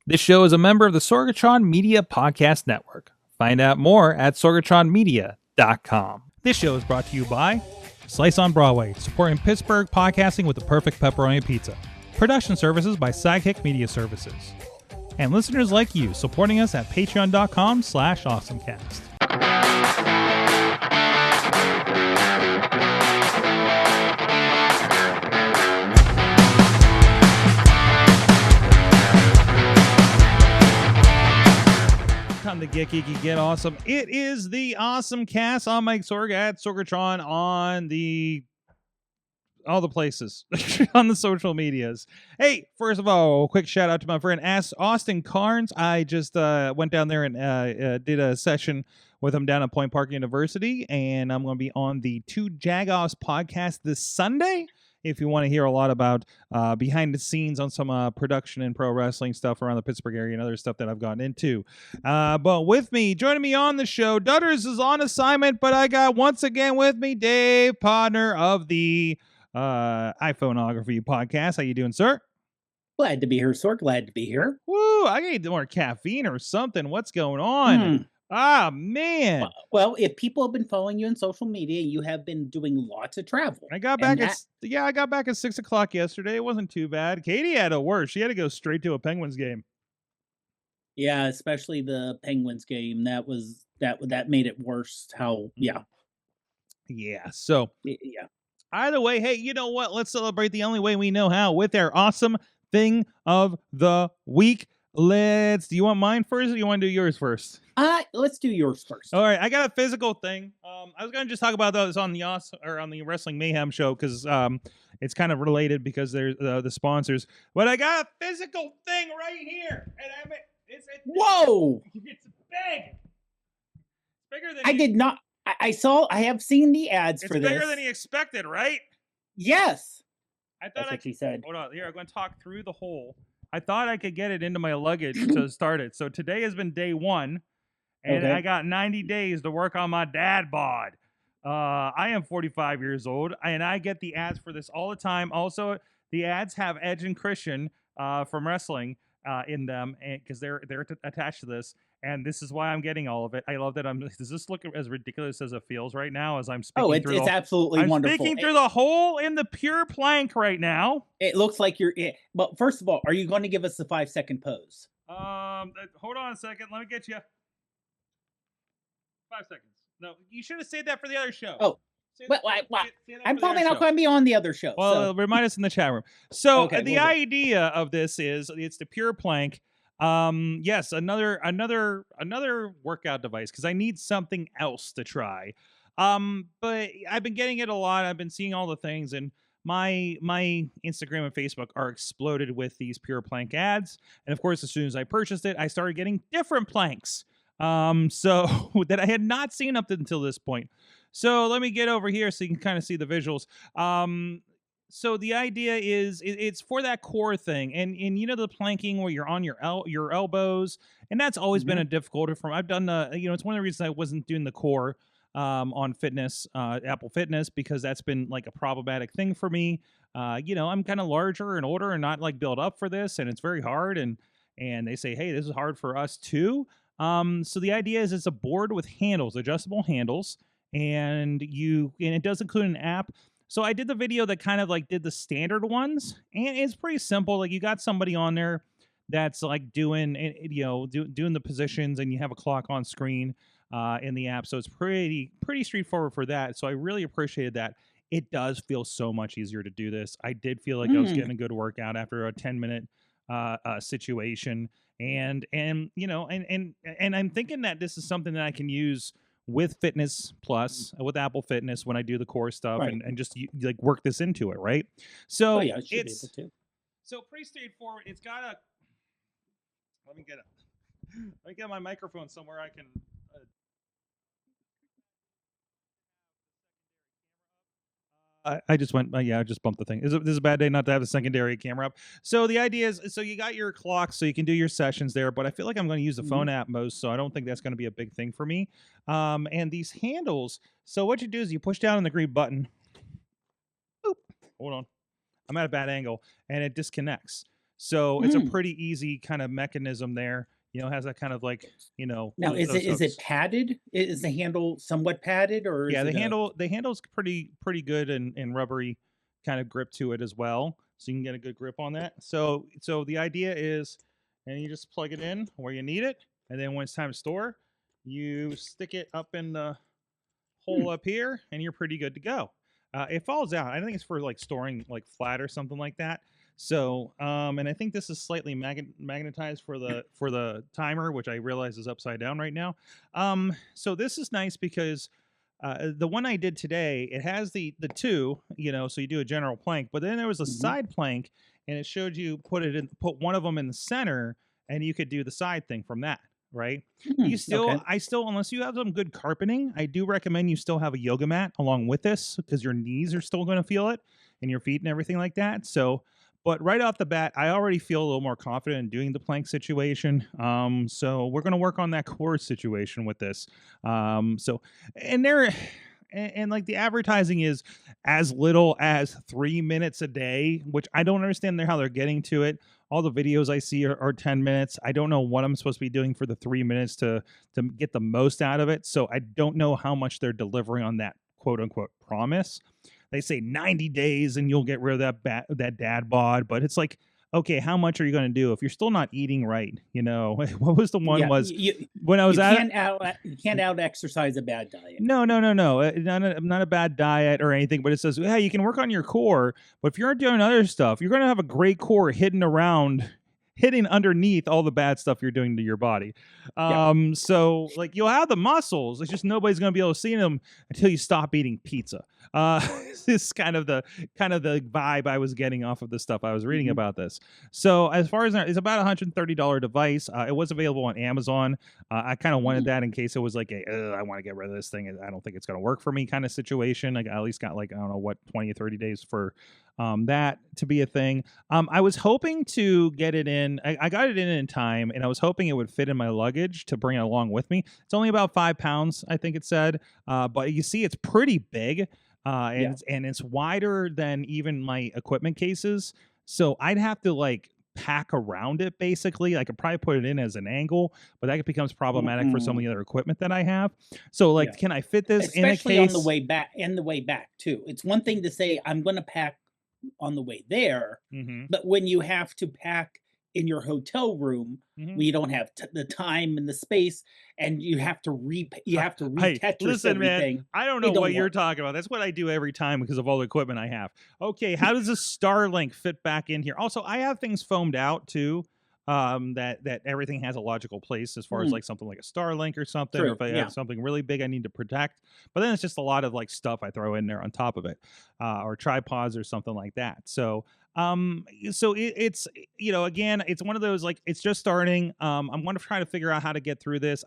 This show is a member of the Sorgatron Media Podcast Network. Find out more at sorgatronmedia.com. This show is brought to you by Slice on Broadway, supporting Pittsburgh podcasting with the perfect pepperoni pizza. Production services by Sidekick Media Services. And listeners like you, supporting us at patreon.com/AwesomeCast. Time to get geeky, get awesome. It is the AwesomeCast. I'm Mike Sorg at Sorgatron on all the places on the social medias. Hey, first of all, a quick shout out to my friend Austin Carnes. I just went down there and did a session with him down at Point Park University, and I'm going to be on the Two Jagoffs podcast this Sunday. If you want to hear a lot about behind the scenes on some production and pro wrestling stuff around the Pittsburgh area and other stuff that I've gotten into. But with me, joining me on the show, Dutters is on assignment, but I got once again with me Dave Podnar of the iPhoneography podcast. How you doing, sir? Glad to be here, Sorg. Glad to be here. Woo, I need more caffeine or something. What's going on? Ah, man. Well, if people have been following you on social media, you have been doing lots of travel. I got back at 6 o'clock yesterday. It wasn't too bad. Katie had it worse. She had to go straight to a Penguins game. Yeah, especially the Penguins game. That made it worse. Yeah. So yeah. Either way, hey, you know what? Let's celebrate the only way we know how with our awesome thing of the week. Do you want mine first or do you want to do yours first? Let's do yours first. All right, I got a physical thing. I was gonna just talk about those on the Wrestling Mayhem show because it's kind of related because there's the sponsors. But I got a physical thing right here, and Whoa! It's big. It's bigger than I did not. I have seen the ads for this. It's bigger than he expected, right? Yes. That's what she said. Hold on, here I'm going to talk through the hole. I thought I could get it into my luggage to start it. So today has been day 1. And I got 90 days to work on my dad bod. I am 45 years old, and I get the ads for this all the time. Also, the ads have Edge and Christian from wrestling in them, because they're attached to this. And this is why I'm getting all of it. I love that. Does this look as ridiculous as it feels right now as I'm speaking? It's absolutely wonderful. I'm speaking through the hole in the PurePlank right now. It looks like you're. But first of all, are you going to give us the 5-second pose? Hold on a second. Let me get you. 5 seconds. No, you should have saved that for the other show. Oh, I'm probably not going to be on the other show. Well, remind us in the chat room. So the idea of this is it's the PurePlank. Yes, another workout device because I need something else to try. But I've been getting it a lot. I've been seeing all the things, and my Instagram and Facebook are exploded with these PurePlank ads. And of course, as soon as I purchased it, I started getting different planks. So that I had not seen up until this point. So let me get over here so you can kind of see the visuals. So the idea is it's for that core thing, and you know the planking where you're on your elbows, and that's always been a difficulty for me. I've done it's one of the reasons I wasn't doing the core on fitness, Apple Fitness, because that's been like a problematic thing for me. I'm kind of larger and older and not like built up for this, and it's very hard. And they say, hey, this is hard for us too. So the idea is it's a board with handles, adjustable handles, and it does include an app. So I did the video that kind of like did the standard ones, and it's pretty simple. Like you got somebody on there that's like doing the positions, and you have a clock on screen in the app. So it's pretty straightforward for that. So I really appreciated that. It does feel so much easier to do this. I did feel like I was getting a good workout after a 10-minute situation. And I'm thinking that this is something that I can use with Fitness Plus, with Apple Fitness when I do the core stuff, and just like work this into it, right? So it's pretty straightforward. It's got a. Let me get my microphone somewhere I can. I just went, I just bumped the thing. This is a bad day not to have a secondary camera up. So the idea is, so you got your clock, so you can do your sessions there, but I feel like I'm going to use the phone app most, so I don't think that's going to be a big thing for me. And these handles, so what you do is you push down on the green button. Oop, hold on. I'm at a bad angle, and it disconnects. So it's a Mm. pretty easy kind of mechanism there. Has that kind of like, Now, is those it hooks. padded? Is the handle somewhat padded, or Yeah, is it a the handle's pretty good and rubbery kind of grip to it as well, so you can get a good grip on that. So the idea is, and you just plug it in where you need it, and then when it's time to store, you stick it up in the hmm, hole up here, and you're pretty good to go. It falls out. I think it's for like storing like flat or something like that. So, and I think this is slightly magnetized for the timer, which I realize is upside down right now. So this is nice because the one I did today, it has the two, so you do a general plank, but then there was a mhm. side plank, and it showed you put one of them in the center, and you could do the side thing from that, right? Okay. I still, unless you have some good carpeting, I do recommend you still have a yoga mat along with this because your knees are still going to feel it and your feet and everything like that. So, but right off the bat, I already feel a little more confident in doing the plank situation. So we're going to work on that core situation with this. So, and there, and like the advertising is as little as 3 minutes a day, which I don't understand how they're getting to it. All the videos I see are 10 minutes. I don't know what I'm supposed to be doing for the 3 minutes to get the most out of it. So I don't know how much they're delivering on that quote unquote promise. They say 90 days and you'll get rid of that dad bod, but it's like, okay, how much are you going to do if you're still not eating right? What was the one Yeah, was when I was at you can't out exercise a bad diet. no, no, no, no. Not a bad diet or anything, but it says, hey, you can work on your core, but if you're doing other stuff, you're going to have a great core hidden underneath all the bad stuff you're doing to your body. Yep. So like you'll have the muscles, it's just nobody's going to be able to see them until you stop eating pizza. This is kind of the vibe I was getting off of the stuff I was reading Mhm. about this. So as far as that, it's about $130 device. It was available on Amazon. I kind of wanted Mm. that in case it was like I want to get rid of this thing. I don't think it's going to work for me kind of situation. Like I at least got like, I don't know what, 20 or 30 days for that to be a thing. I was hoping to get it in. I got it in time, and I was hoping it would fit in my luggage to bring it along with me. It's only about 5 pounds, I think it said, but you see, it's pretty big, Yeah. and it's wider than even my equipment cases. So I'd have to like pack around it basically. I could probably put it in as an angle, but that becomes problematic for some of Mm-mm. the other equipment that I have. So like, Yeah. can I fit this in a Especially on the case? way back and the way back too. It's one thing to say, "I'm gonna pack on the way there," Hmm. but when you have to pack in your hotel room, Hmm. we don't have the time and the space, and you have to Hey, re-Tetris listen, man. everything. I don't know It what don't you're work. talking about. That's what I do every time because of all the equipment I have. Okay, how does a Starlink fit back in here? Also, I have things foamed out too. That everything has a logical place as far as Mm, like something like a Starlink or something, or true, if I have yeah. something really big I need to protect. But then it's just a lot of like stuff I throw in there on top of it, or tripods or something like that. So it's again, it's one of those like it's just starting. I'm going to try to figure out how to get through this.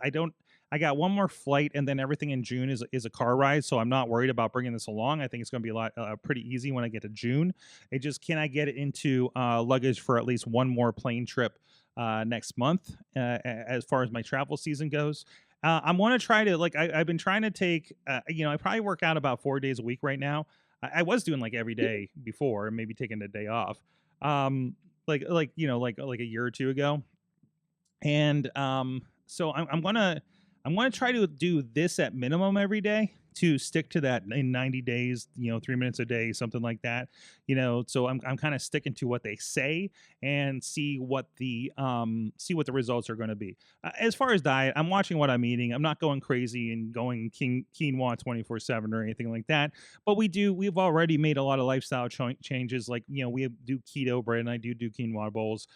I got one more flight, and then everything in June is a car ride, so I'm not worried about bringing this along. I think it's going to be a lot pretty easy when I get to June. It just can I get it into luggage for at least one more plane trip next month as far as my travel season goes. I'm going to try to like I've been trying to take I probably work out about 4 days a week right now. I was doing like every day before, and maybe taking a day off, like a year or two ago, and so I'm gonna try to do this at minimum every day to stick to that in 90 days, 3 minutes a day, something like that. So I'm kind of sticking to what they say and see what the results are going to be. As far as diet, I'm watching what I'm eating. I'm not going crazy and going quinoa 24/7 or anything like that. But we've already made a lot of lifestyle changes. Like, we do keto bread, and I do quinoa bowls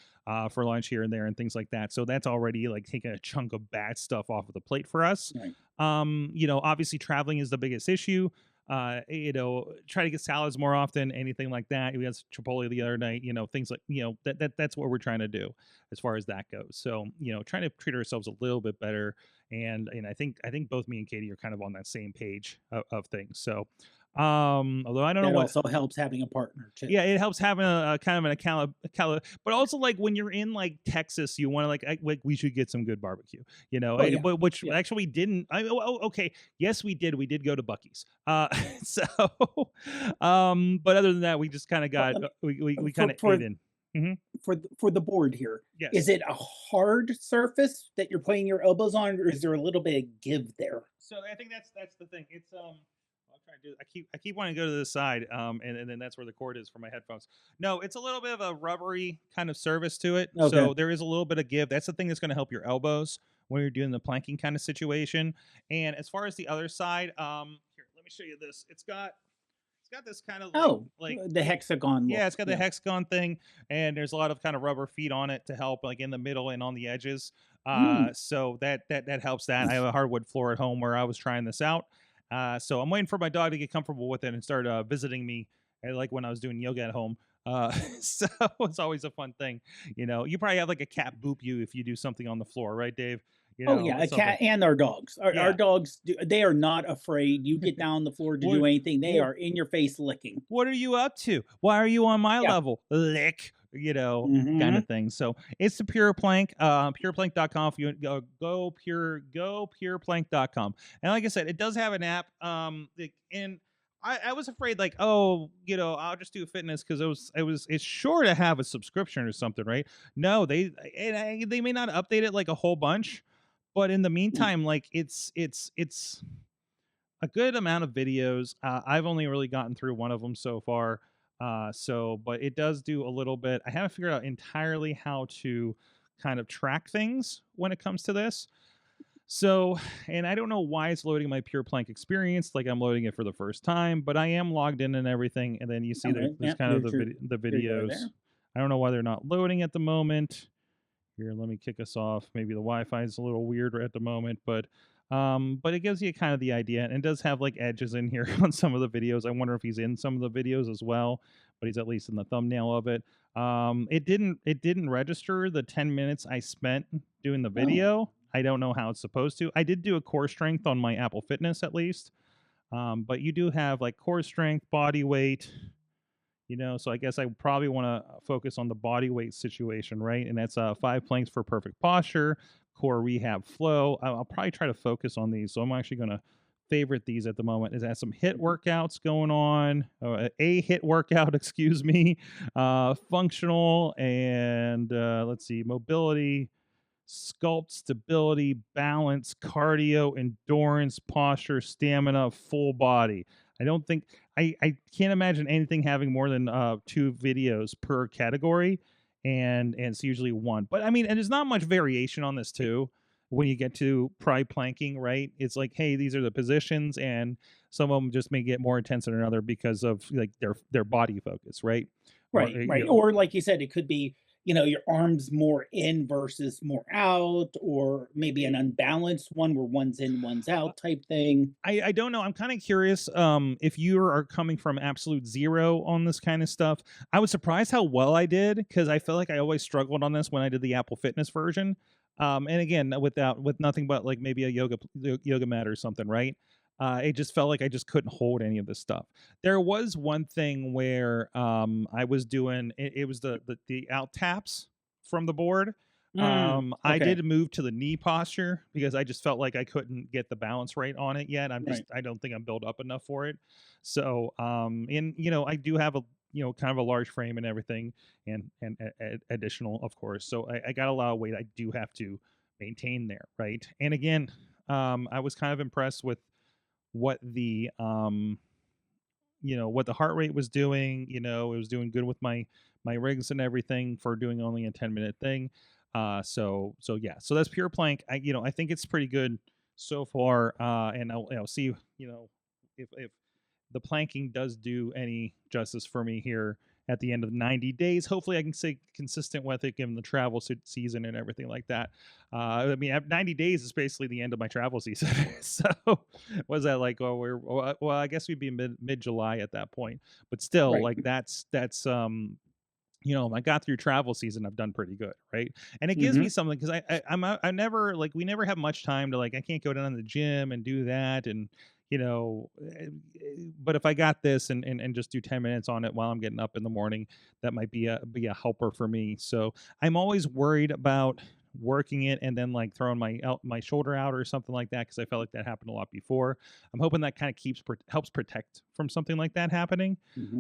for lunch here and there and things like that. So that's already like taking a chunk of bad stuff off of the plate for us. Right. Obviously traveling is the biggest issue. Try to get salads more often, anything like that. We had Chipotle the other night, things like, that's what we're trying to do as far as that goes. So, trying to treat ourselves a little bit better. And I think both me and Katie are kind of on that same page of things. So, although I don't know That what also helps having a partner too. yeah, it helps having a kind of an but also like when you're in like Texas, you want to like we should get some good barbecue, Oh, yeah. but which Yeah. actually we didn't. Okay, yes, we did. We did go to Bucky's. So, but other than that, we just kind of Well, got we kind for of ate for in. Hmm. for the board here, is Yes. it a hard surface that you're playing your elbows on, or is there a little bit of give there? So I think that's the thing. It's I'll try to do. I keep wanting to go to the side, and then that's where the cord is for my headphones. No, it's a little bit of a rubbery kind of service to it. Okay. So there is a little bit of give. That's the thing that's going to help your elbows when you're doing the planking kind of situation. And as far as the other side, here, let me show you this. It's got this kind of Oh, like the hexagon yeah, look. it's got the Yeah. hexagon thing, and there's a lot of kind of rubber feet on it to help, like in the middle and on the edges. Mm. So that helps. That I have a hardwood floor at home where I was trying this out. So I'm waiting for my dog to get comfortable with it and start visiting me, like when I was doing yoga at home. So it's always a fun thing. You probably have like a cat boop you if you do something on the floor, right, Dave? Oh, yeah, a Something. cat and our dogs. Our Yeah. dogs, they are not afraid. You get down on the floor to What? do anything, they What? are in your face licking. What are you up to? Why are you on my Yeah. level? Lick, kind Mhm. of thing. So it's the PurePlank, pureplank.com. If you go pureplank.com. And like I said, it does have an app. And I was afraid like, oh, I'll just do fitness because it's sure to have a subscription or something, right? No, they may not update it like a whole bunch, but in the Mm. meantime, like it's a good amount of videos. I've only really gotten through one of them so far. But it does do a little bit. I haven't figured out entirely how to kind of track things when it comes to this. So, and I don't know why it's loading my Pure Plank experience like I'm loading it for the first time, but I am logged in and everything. And then you see Alright, there's yeah, kind of there's your the there you are videos. there. I don't know why they're not loading at the moment. Here, let me kick us off. Maybe the Wi-Fi is a little weird at the moment, but it gives you kind of the idea, and it does have like edges in here on some of the videos. I wonder if he's in some of the videos as well, but he's at least in the thumbnail of it. It didn't register the 10 minutes I spent doing the Oh, video. I don't know how it's supposed to. I did do a core strength on my Apple Fitness at least, but you do have like core strength, body weight, so I guess I probably want to focus on the body weight situation, right? And that's 5 planks for perfect posture, core rehab flow. I'll probably try to focus on these. So I'm actually going to favorite these at the moment. Is that some hit mhm. workouts going on? A hit workout, excuse me. Functional and let's see, mobility, sculpt, stability, balance, cardio, endurance, posture, stamina, full body. I don't think I can't imagine anything having more than 2 videos per category, and it's usually one. But I mean, and there's not much variation on this too. When you get to pry planking, right? It's like, hey, these are the positions, and some of them just may get more intense than another because of like their body focus, right? Or Right, right, or like you said, it could be, your arms more in versus more out, or maybe an unbalanced one where one's in, one's out type thing. I don't know. I'm kind of curious if you are coming from absolute zero on this kind of stuff. I was surprised how well I did because I feel like I always struggled on this when I did the Apple Fitness version. And again, with nothing but like maybe a yoga mat or something, right? It just felt like I just couldn't hold any of this stuff. There was one thing where I was doing it was the out taps from the board. Mm, I okay, did move to the knee posture because I just felt like I couldn't get the balance right on it yet. right. I don't think I'm built up enough for it. So, and I do have a kind of a large frame and everything, and additional, of course. So I got a lot of weight I do have to maintain there, right? And again, I was kind of impressed with what what the heart rate was doing. It was doing good with my rigs and everything for doing only a 10-minute thing. So yeah, so that's Pure Plank. I think it's pretty good so far. And I'll see if the planking does do any justice for me here at the end of 90 days. Hopefully, I can stay consistent with it given the travel season and everything like that. I mean, at 90 days is basically the end of my travel season. So, was that like, oh, well, I guess we'd be mid July at that point. But still, Right. like that's I got through travel season. I've done pretty good, right? And it gives me Mhm. something because I never like we never have much time to like I can't go down to the gym and do that and but if I got this and just do 10 minutes on it while I'm getting up in the morning, that might be a helper for me. So I'm always worried about working it and then like throwing my shoulder out or something like that, because I felt like that happened a lot before. I'm hoping that kind of helps protect from something like that happening.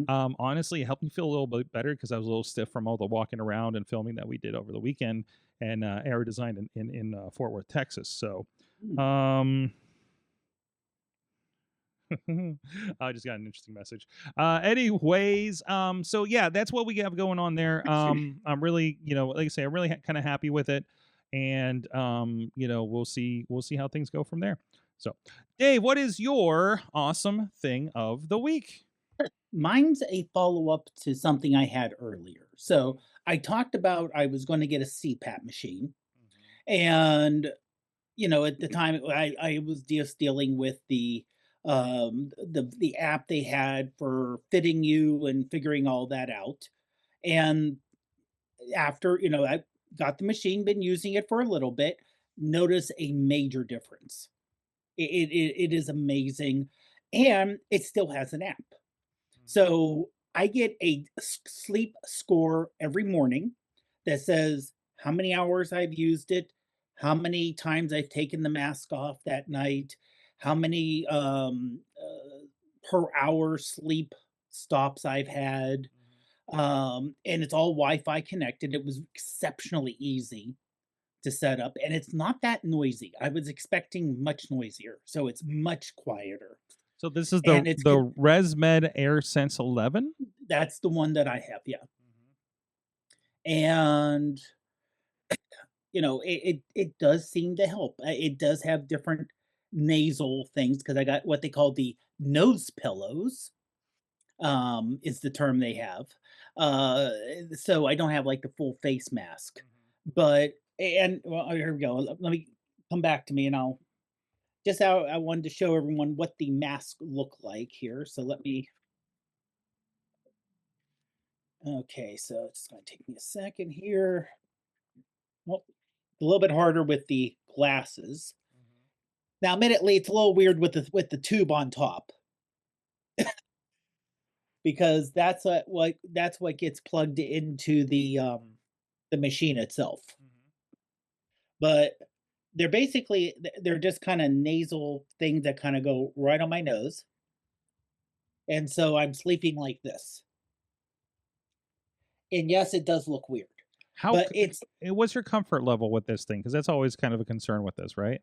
Honestly, it helped me feel a little bit better because I was a little stiff from all the walking around and filming that we did over the weekend and Air Design in Fort Worth, Texas. So I just got an interesting message. Anyways, so yeah, that's what we have going on there. I'm really, like I say, I'm really kind of happy with it, and we'll see how things go from there. So, Dave, what is your awesome thing of the week? Mine's a follow-up to something I had earlier. So I talked about I was going to get a CPAP machine, and at the time I was just dealing with the app they had for fitting you and figuring all that out. And after, I got the machine, been using it for a little bit, notice a major difference. It is amazing, and it still has an app. So I get a sleep score every morning that says how many hours I've used it, how many times I've taken the mask off that night, how many per hour sleep stops I've had. And it's all Wi-Fi connected. It was exceptionally easy to set up, and it's not that noisy. I was expecting much noisier, so it's much quieter. So this is And the ResMed AirSense 11? That's the one that I have, yeah. And it does seem to help. It does have different nasal things because I got what they call the nose pillows, is the term they have. Uh, so I don't have like the full face mask, but and well, here we go. Let me come back to me, and I'll just how I wanted to show everyone what the mask look like here. So let me. Okay, so it's going to take me a second here. Well, a little bit harder with the glasses. Now, admittedly, it's a little weird with the tube on top because that's what gets plugged into the machine itself. But they're just kind of nasal things that kind of go right on my nose, and so I'm sleeping like this. And yes, it does look weird, but what's your comfort level with this thing? Because that's always kind of a concern with this, right?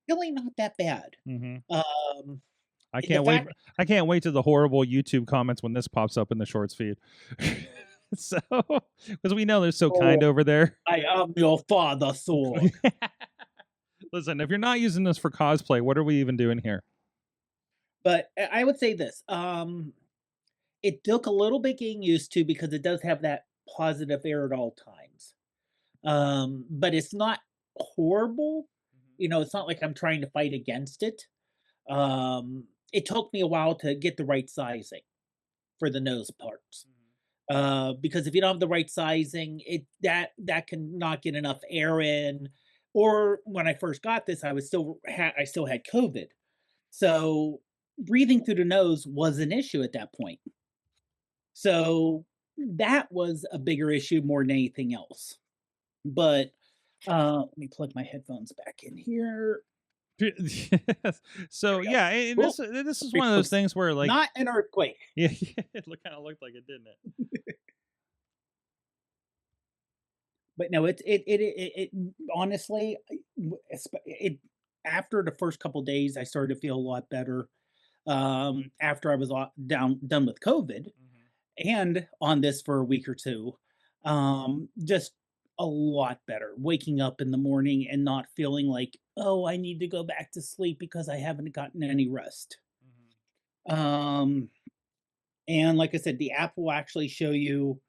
Really not that bad. I can't wait. I can't wait to the horrible YouTube comments when this pops up in the shorts feed. So, because we know they're so kind over there. I am your father, Sorg. Listen, if you're not using this for cosplay, what are we even doing here? But I would say this. It took a little bit getting used to because it does have that positive air at all times. But it's not horrible. It's not like I'm trying to fight against it. It took me a while to get the right sizing for the nose parts. Because if you don't have the right sizing, that can not get enough air in. Or when I first got this, I still had COVID, so breathing through the nose was an issue at that point. So that was a bigger issue more than anything else. But let me plug my headphones back in here. So yeah, this is one of those things where like not an earthquake. Yeah, it kind of looked like it, didn't it? But no, it honestly, after the first couple days, I started to feel a lot better. After I was done with COVID, and on this for a week or two, just a lot better. Waking up in the morning and not feeling like, oh, I need to go back to sleep because I haven't gotten any rest. And like I said, the app will actually show you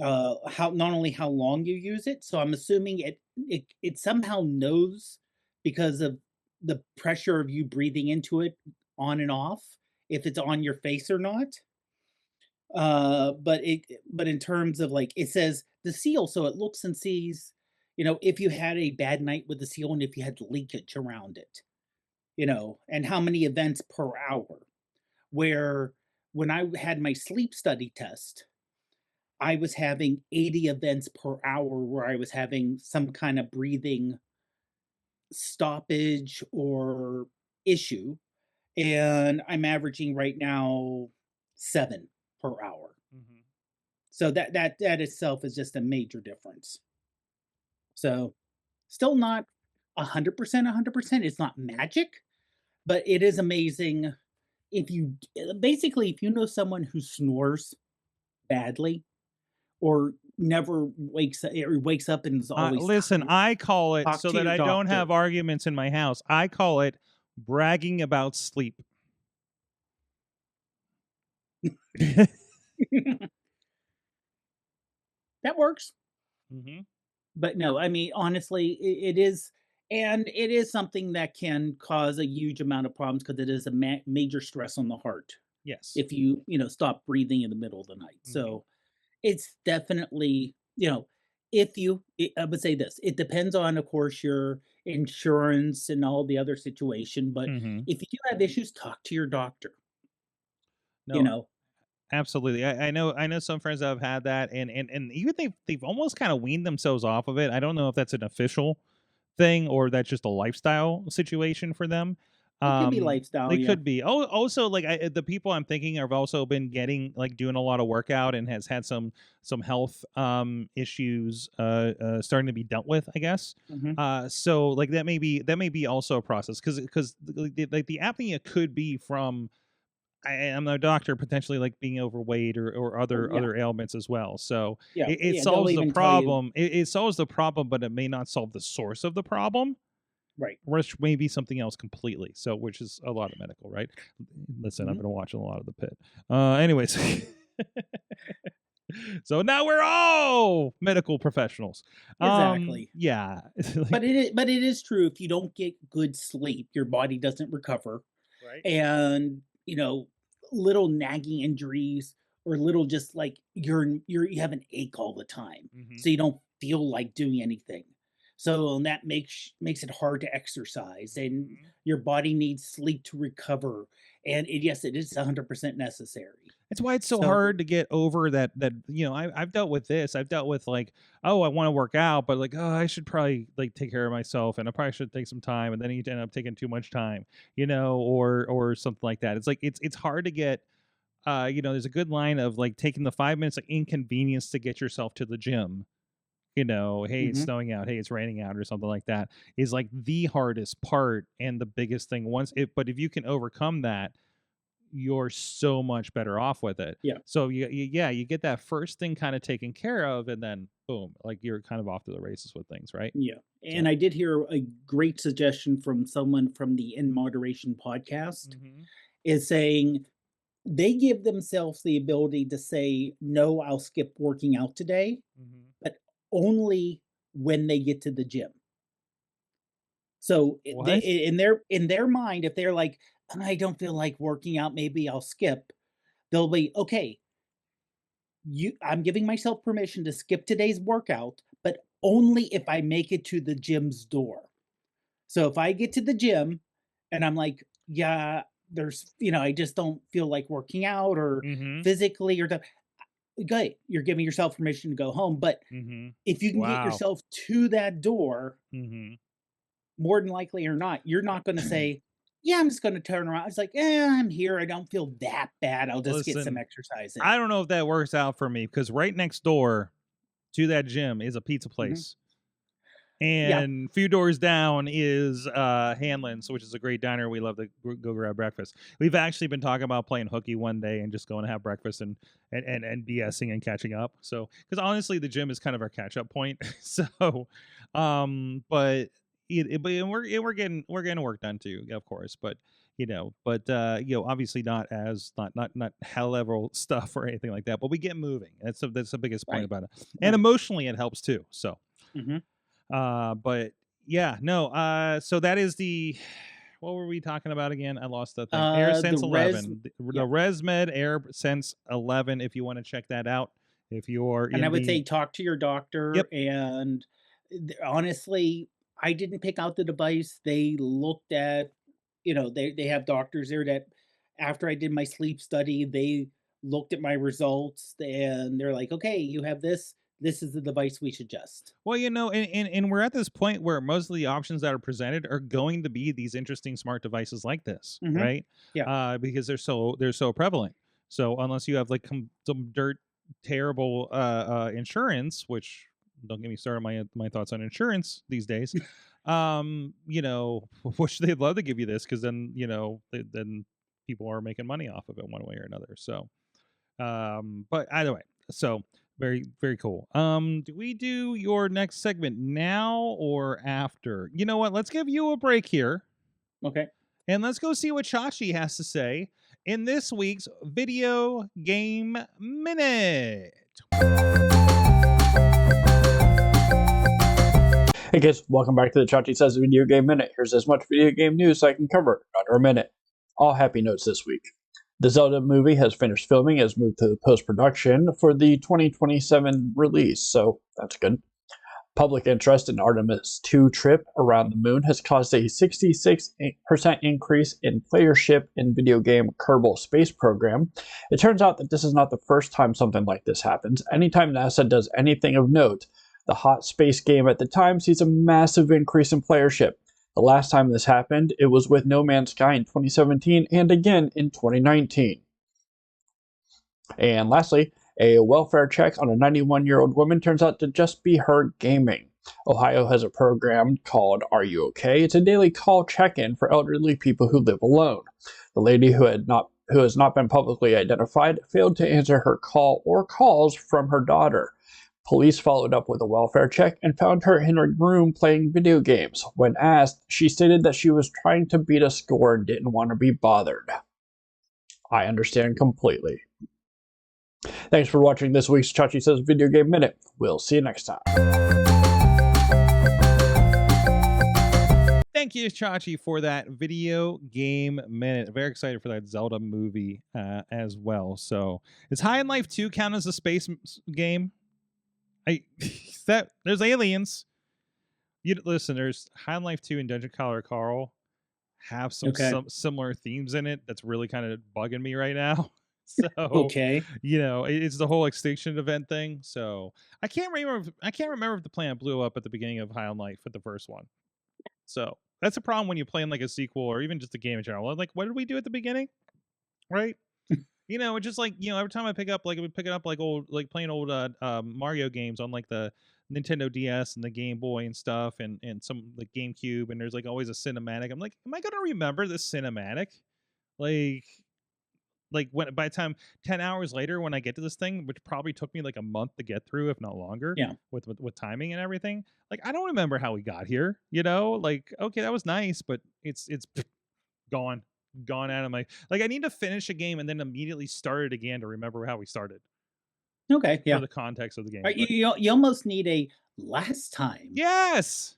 how not only how long you use it. So I'm assuming it somehow knows because of the pressure of you breathing into it on and off if it's on your face or not. But in terms of like it says the seal, so it looks and sees, if you had a bad night with the seal and if you had leakage around it, and how many events per hour. Where when I had my sleep study test, I was having 80 events per hour where I was having some kind of breathing stoppage or issue, and I'm averaging right now 7 per hour. Mhm. So that itself is just a major difference. So, still not 100%, 100%, it's not magic, but it is amazing if you basically, if you know someone who snores badly or never wakes up and is always Listen, tired, I call it, talk so to that your I don't have doctor. arguments in my house, I call it bragging about sleep. That works. Mhm. But no, I mean, honestly, it is, and it is something that can cause a huge amount of problems because it is a major stress on the heart Yes. if you stop breathing in the middle of the night. Mhm. So it's definitely, if you, I would say this, it depends on, of course, your insurance and all the other situation. But Mhm. if you do have issues, talk to your doctor. You No, know, absolutely. I know some friends that have had that, and even they've almost kind of weaned themselves off of it. I don't know if that's an official thing or that's just a lifestyle situation for them. it could be lifestyle. They Yeah. could be. Oh, also, like the people I'm thinking have also been getting like doing a lot of workout and has had some health issues starting to be dealt with, I guess. Hmm. So like that may be also a process because like the apnea could be from I'm no doctor, potentially like being overweight or Oh other yeah, other ailments as well. So yeah, it yeah. They'll solves the even tell you, problem. It solves the problem, but it may not solve the source of the problem, right. which may be something else completely. So, which is a lot of medical, right? Listen, I've Hmm. been watching a lot of the pit. Anyways, so now we're all medical professionals. Exactly. Yeah, like, But it is true, if you don't get good sleep, your body doesn't recover, right. and, little nagging injuries or little just like you have an ache all the time, Hmm. so you don't feel like doing anything. So, and that makes it hard to exercise, and Hmm. your body needs sleep to recover, and yes, it is 100% necessary. That's why it's so So hard to get over that. I've dealt with this. I've dealt with like, oh, I want to work out, but like, oh, I should probably like take care of myself, and I probably should take some time, and then you end up taking too much time, or something like that. It's like it's hard to get. There's a good line of like taking the 5 minutes of inconvenience to get yourself to the gym. Hey, it's mhm, snowing out, hey, it's raining out, or something like that is like the hardest part and the biggest thing. But if you can overcome that, you're so much better off with it. yeah. So you get that first thing kind of taken care of, and then boom, like you're kind of off to the races with things, right? Yeah, So, and I did hear a great suggestion from someone from the In Moderation podcast, hmm. is saying they give themselves the ability to say, "No, I'll skip working out today," Hmm. but only when they get to the gym. So, What? in their mind, if they're like, "I don't feel like working out, maybe I'll skip," they'll be, "Okay, I'm giving myself permission to skip today's workout, but only if I make it to the gym's door." So if I get to the gym and I'm like, yeah, I just don't feel like working out or Hmm. physically or the okay, you're giving yourself permission to go home. But Hmm. if you can get Wow. yourself to that door, Hmm. more than likely or not, you're not going to say, yeah, I'm just going to turn around. It's like, I'm here. I don't feel that bad. I'll just get some Listen, exercise in. I don't know if that works out for me because right next door to that gym is a pizza Hmm. place. Yeah. And a few doors down is Hanlon's, which is a great diner. We love to go grab breakfast. We've actually been talking about playing hooky one day and just going to have breakfast and BSing and catching up. So, because honestly, the gym is kind of our catch up point. So, but and we're getting work done too, of course. But obviously not hell level stuff or anything like that. But we get moving. That's the biggest point Right. about it. And Right. emotionally, it helps too. So. Hmm. But yeah, no. So that is the what were we talking about again? I lost the thing. The AirSense res, 11, the yeah. ResMed AirSense 11. If you want to check that out, if you're And I in would the say talk to your doctor, yep. and honestly, I didn't pick out the device. They looked at, they have doctors there that after I did my sleep study, they looked at my results, and they're like, okay, you have this. This is the device we suggest. Well, and we're at this point where most of the options that are presented are going to be these interesting smart devices like this, right? Yeah. Because they're so prevalent. So unless you have like some dirt terrible insurance, which don't get me started my thoughts on insurance these days, which they'd love to give you this because then then people are making money off of it one way or another. So, but either way, so. Very, very cool. Do we do your next segment now or after? You know what? Let's give you a break here. Okay. And let's go see what Chachi has to say in this week's Video Game Minute. Hey kids, welcome back to the Chachi Says Video Game Minute. Here's as much video game news I can cover in under a minute. All happy notes this week. The Zelda movie has finished filming and has moved to post-production for the 2027 release, so that's good. Public interest in Artemis 2 trip around the moon has caused a 66% increase in playership in video game Kerbal Space Program. It turns out that this is not the first time something like this happens. Anytime NASA does anything of note, the hot space game at the time sees a massive increase in playership. The last time this happened, it was with No Man's Sky in 2017 and again in 2019. And lastly, a welfare check on a 91-year-old woman turns out to just be her gaming. Ohio has a program called Are You Okay? It's a daily call check-in for elderly people who live alone. The lady who has not been publicly identified failed to answer her call or calls from her daughter. Police followed up with a welfare check and found her in her room playing video games. When asked, she stated that she was trying to beat a score and didn't want to be bothered. I understand completely. Thanks for watching this week's Chachi Says Video Game Minute. We'll see you next time. Thank you, Chachi, for that Video Game Minute. Very excited for that Zelda movie as well. So, is High on Life 2 count as a space game? There's aliens. Listen, there's High on Life 2 and Dungeon Crawler Carl have some similar themes in it that's really kind of bugging me right now. So it's the whole extinction event thing. So I can't remember if the planet blew up at the beginning of High on Life at the first one. So that's a problem when you're playing like a sequel or even just a game in general. Like, what did we do at the beginning? Right? It's just like, every time I pick up, like, we pick it up like playing old Mario games on like the Nintendo DS and the Game Boy and stuff, and some like GameCube, and there's like always a cinematic. I'm like, am I gonna remember this cinematic? Like when by the time 10 hours later when I get to this thing, which probably took me like a month to get through, if not longer, with timing and everything, like I don't remember how we got here. Like, okay, that was nice, but it's gone out of my, like, I need to finish a game and then immediately start it again to remember how we started. Okay, yeah. For the context of the game. You almost need a last time. Yes!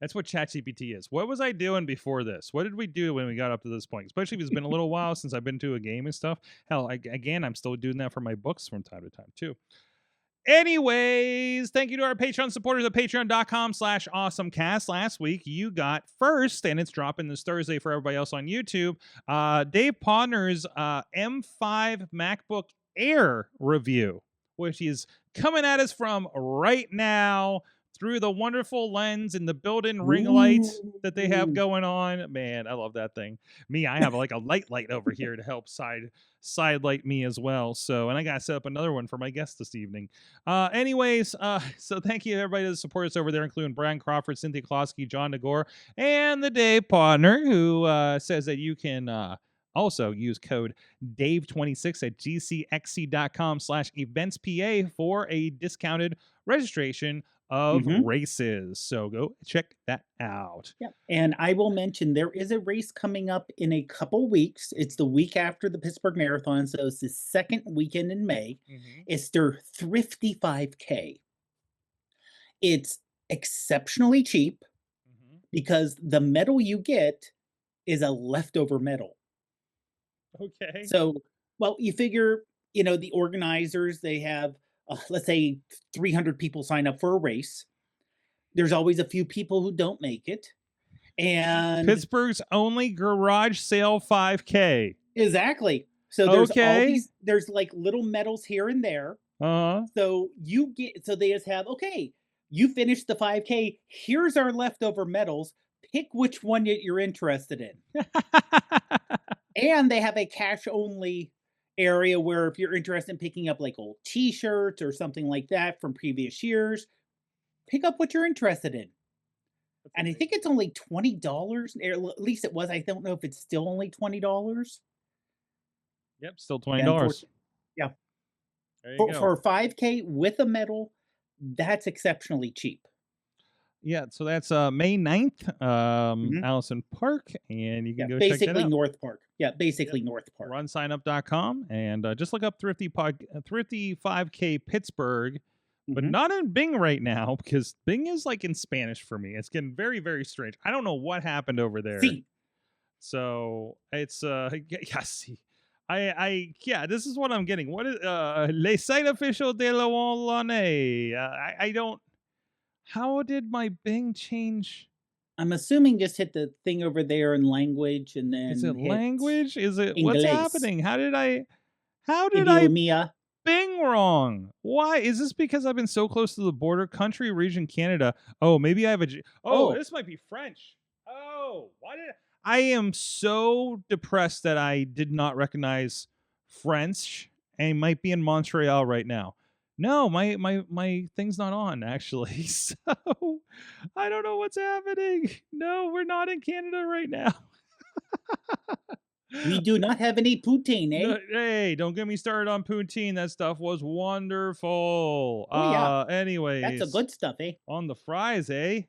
That's what ChatGPT is. What was I doing before this? What did we do when we got up to this point? Especially if it's been a little while since I've been to a game and stuff. Hell, I'm still doing that for my books from time to time, too. Anyways, thank you to our Patreon supporters at patreon.com/awesomecast. Last week, you got first, and it's dropping this Thursday for everybody else on YouTube, Dave Podnar's M5 MacBook Air review, which is coming at us from right now through the wonderful lens and the built-in ring light that they have going on. Man, I love that thing. I have like a light over here to help side light me as well. So, and I got to set up another one for my guest this evening. So thank you everybody that support us over there, including Brian Crawford, Cynthia Klosky, John Nagore, and the Dave Podnar, who says that you can also use code DAVE26 at gcxc.com/eventspa for a discounted registration of races. So go check that out. Yeah. And I will mention there is a race coming up in a couple weeks. It's the week after the Pittsburgh Marathon. So it's the second weekend in May. It's their Thrifty 5K. It's exceptionally cheap because the medal you get is a leftover medal. Okay. So, well, you figure, the organizers, they have let's say 300 people sign up for a race. There's always a few people who don't make it. And Pittsburgh's only garage sale 5K. Exactly. So there's all these, there's like little medals here and there. So they just have, okay, you finished the 5K. Here's our leftover medals. Pick which one you're interested in. And they have a cash only area where if you're interested in picking up like old t-shirts or something like that from previous years, pick up what you're interested in. And I think it's only $20, or at least it was. I don't know if it's still only $20. Yep, still $20. Yeah. There you go. For a 5K with a medal, that's exceptionally cheap. Yeah, so that's May 9th, Allison Park, and you can go check that out. Basically North Park. Yeah, basically North Park. Runsignup.com, and just look up Thrifty 5K Pittsburgh, but not in Bing right now, because Bing is like in Spanish for me. It's getting very, very strange. I don't know what happened over there. See. So it's see. This is what I'm getting. What is Les Site Official de la Wallonne? I don't. How did my Bing change? I'm assuming just hit the thing over there in language, and then is it language? Is it English. What's happening? How did I Bing wrong? Why is this? Because I've been so close to the border, country, region, Canada. Oh, maybe I have this might be French. Oh, why did I am so depressed that I did not recognize French and might be in Montreal right now. No, my thing's not on, actually. So I don't know what's happening. No, we're not in Canada right now. We do not have any poutine, eh? No, hey, don't get me started on poutine. That stuff was wonderful. Oh, yeah. Anyways. That's the good stuff, eh? On the fries, eh?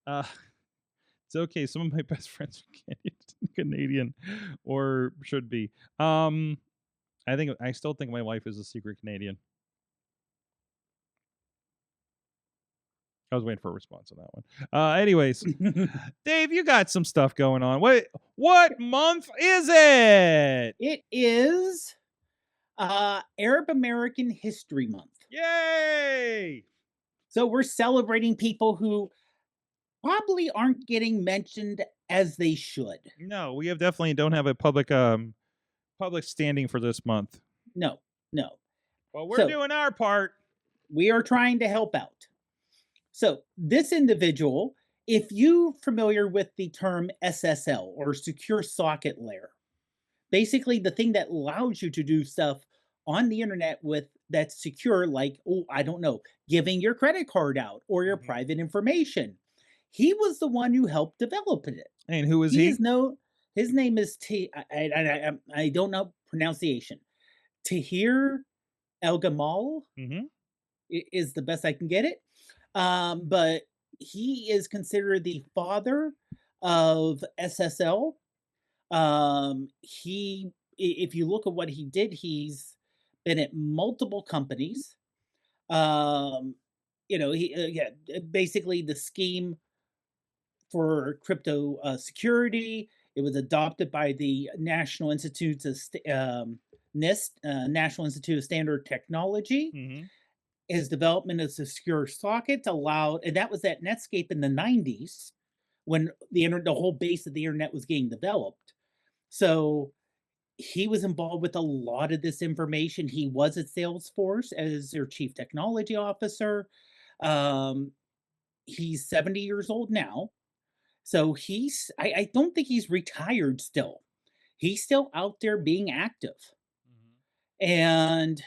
It's okay. Some of my best friends are Canadian, or should be. I still think my wife is a secret Canadian. I was waiting for a response on that one. Anyways, Dave, you got some stuff going on. What month is it? It is Arab American History Month. Yay! So we're celebrating people who probably aren't getting mentioned as they should. No, we definitely don't have a public standing for this month. No. Well, we're doing our part. We are trying to help out. So this individual, if you're familiar with the term SSL, or Secure Socket Layer, basically the thing that allows you to do stuff on the internet that's secure, like, giving your credit card out or your private information. He was the one who helped develop it. And who is he? His name is I don't know pronunciation. Taher Elgamal is the best I can get it. But he is considered the father of SSL. If you look at what he did, he's been at multiple companies. Basically the scheme for crypto security. It was adopted by the National Institute of NIST, National Institute of Standard Technology. His development of secure sockets allowed, and that was at Netscape in the 90s when the whole base of the internet was getting developed. So he was involved with a lot of this information. He was at Salesforce as their chief technology officer. He's 70 years old now. So I don't think he's retired still. He's still out there being active. And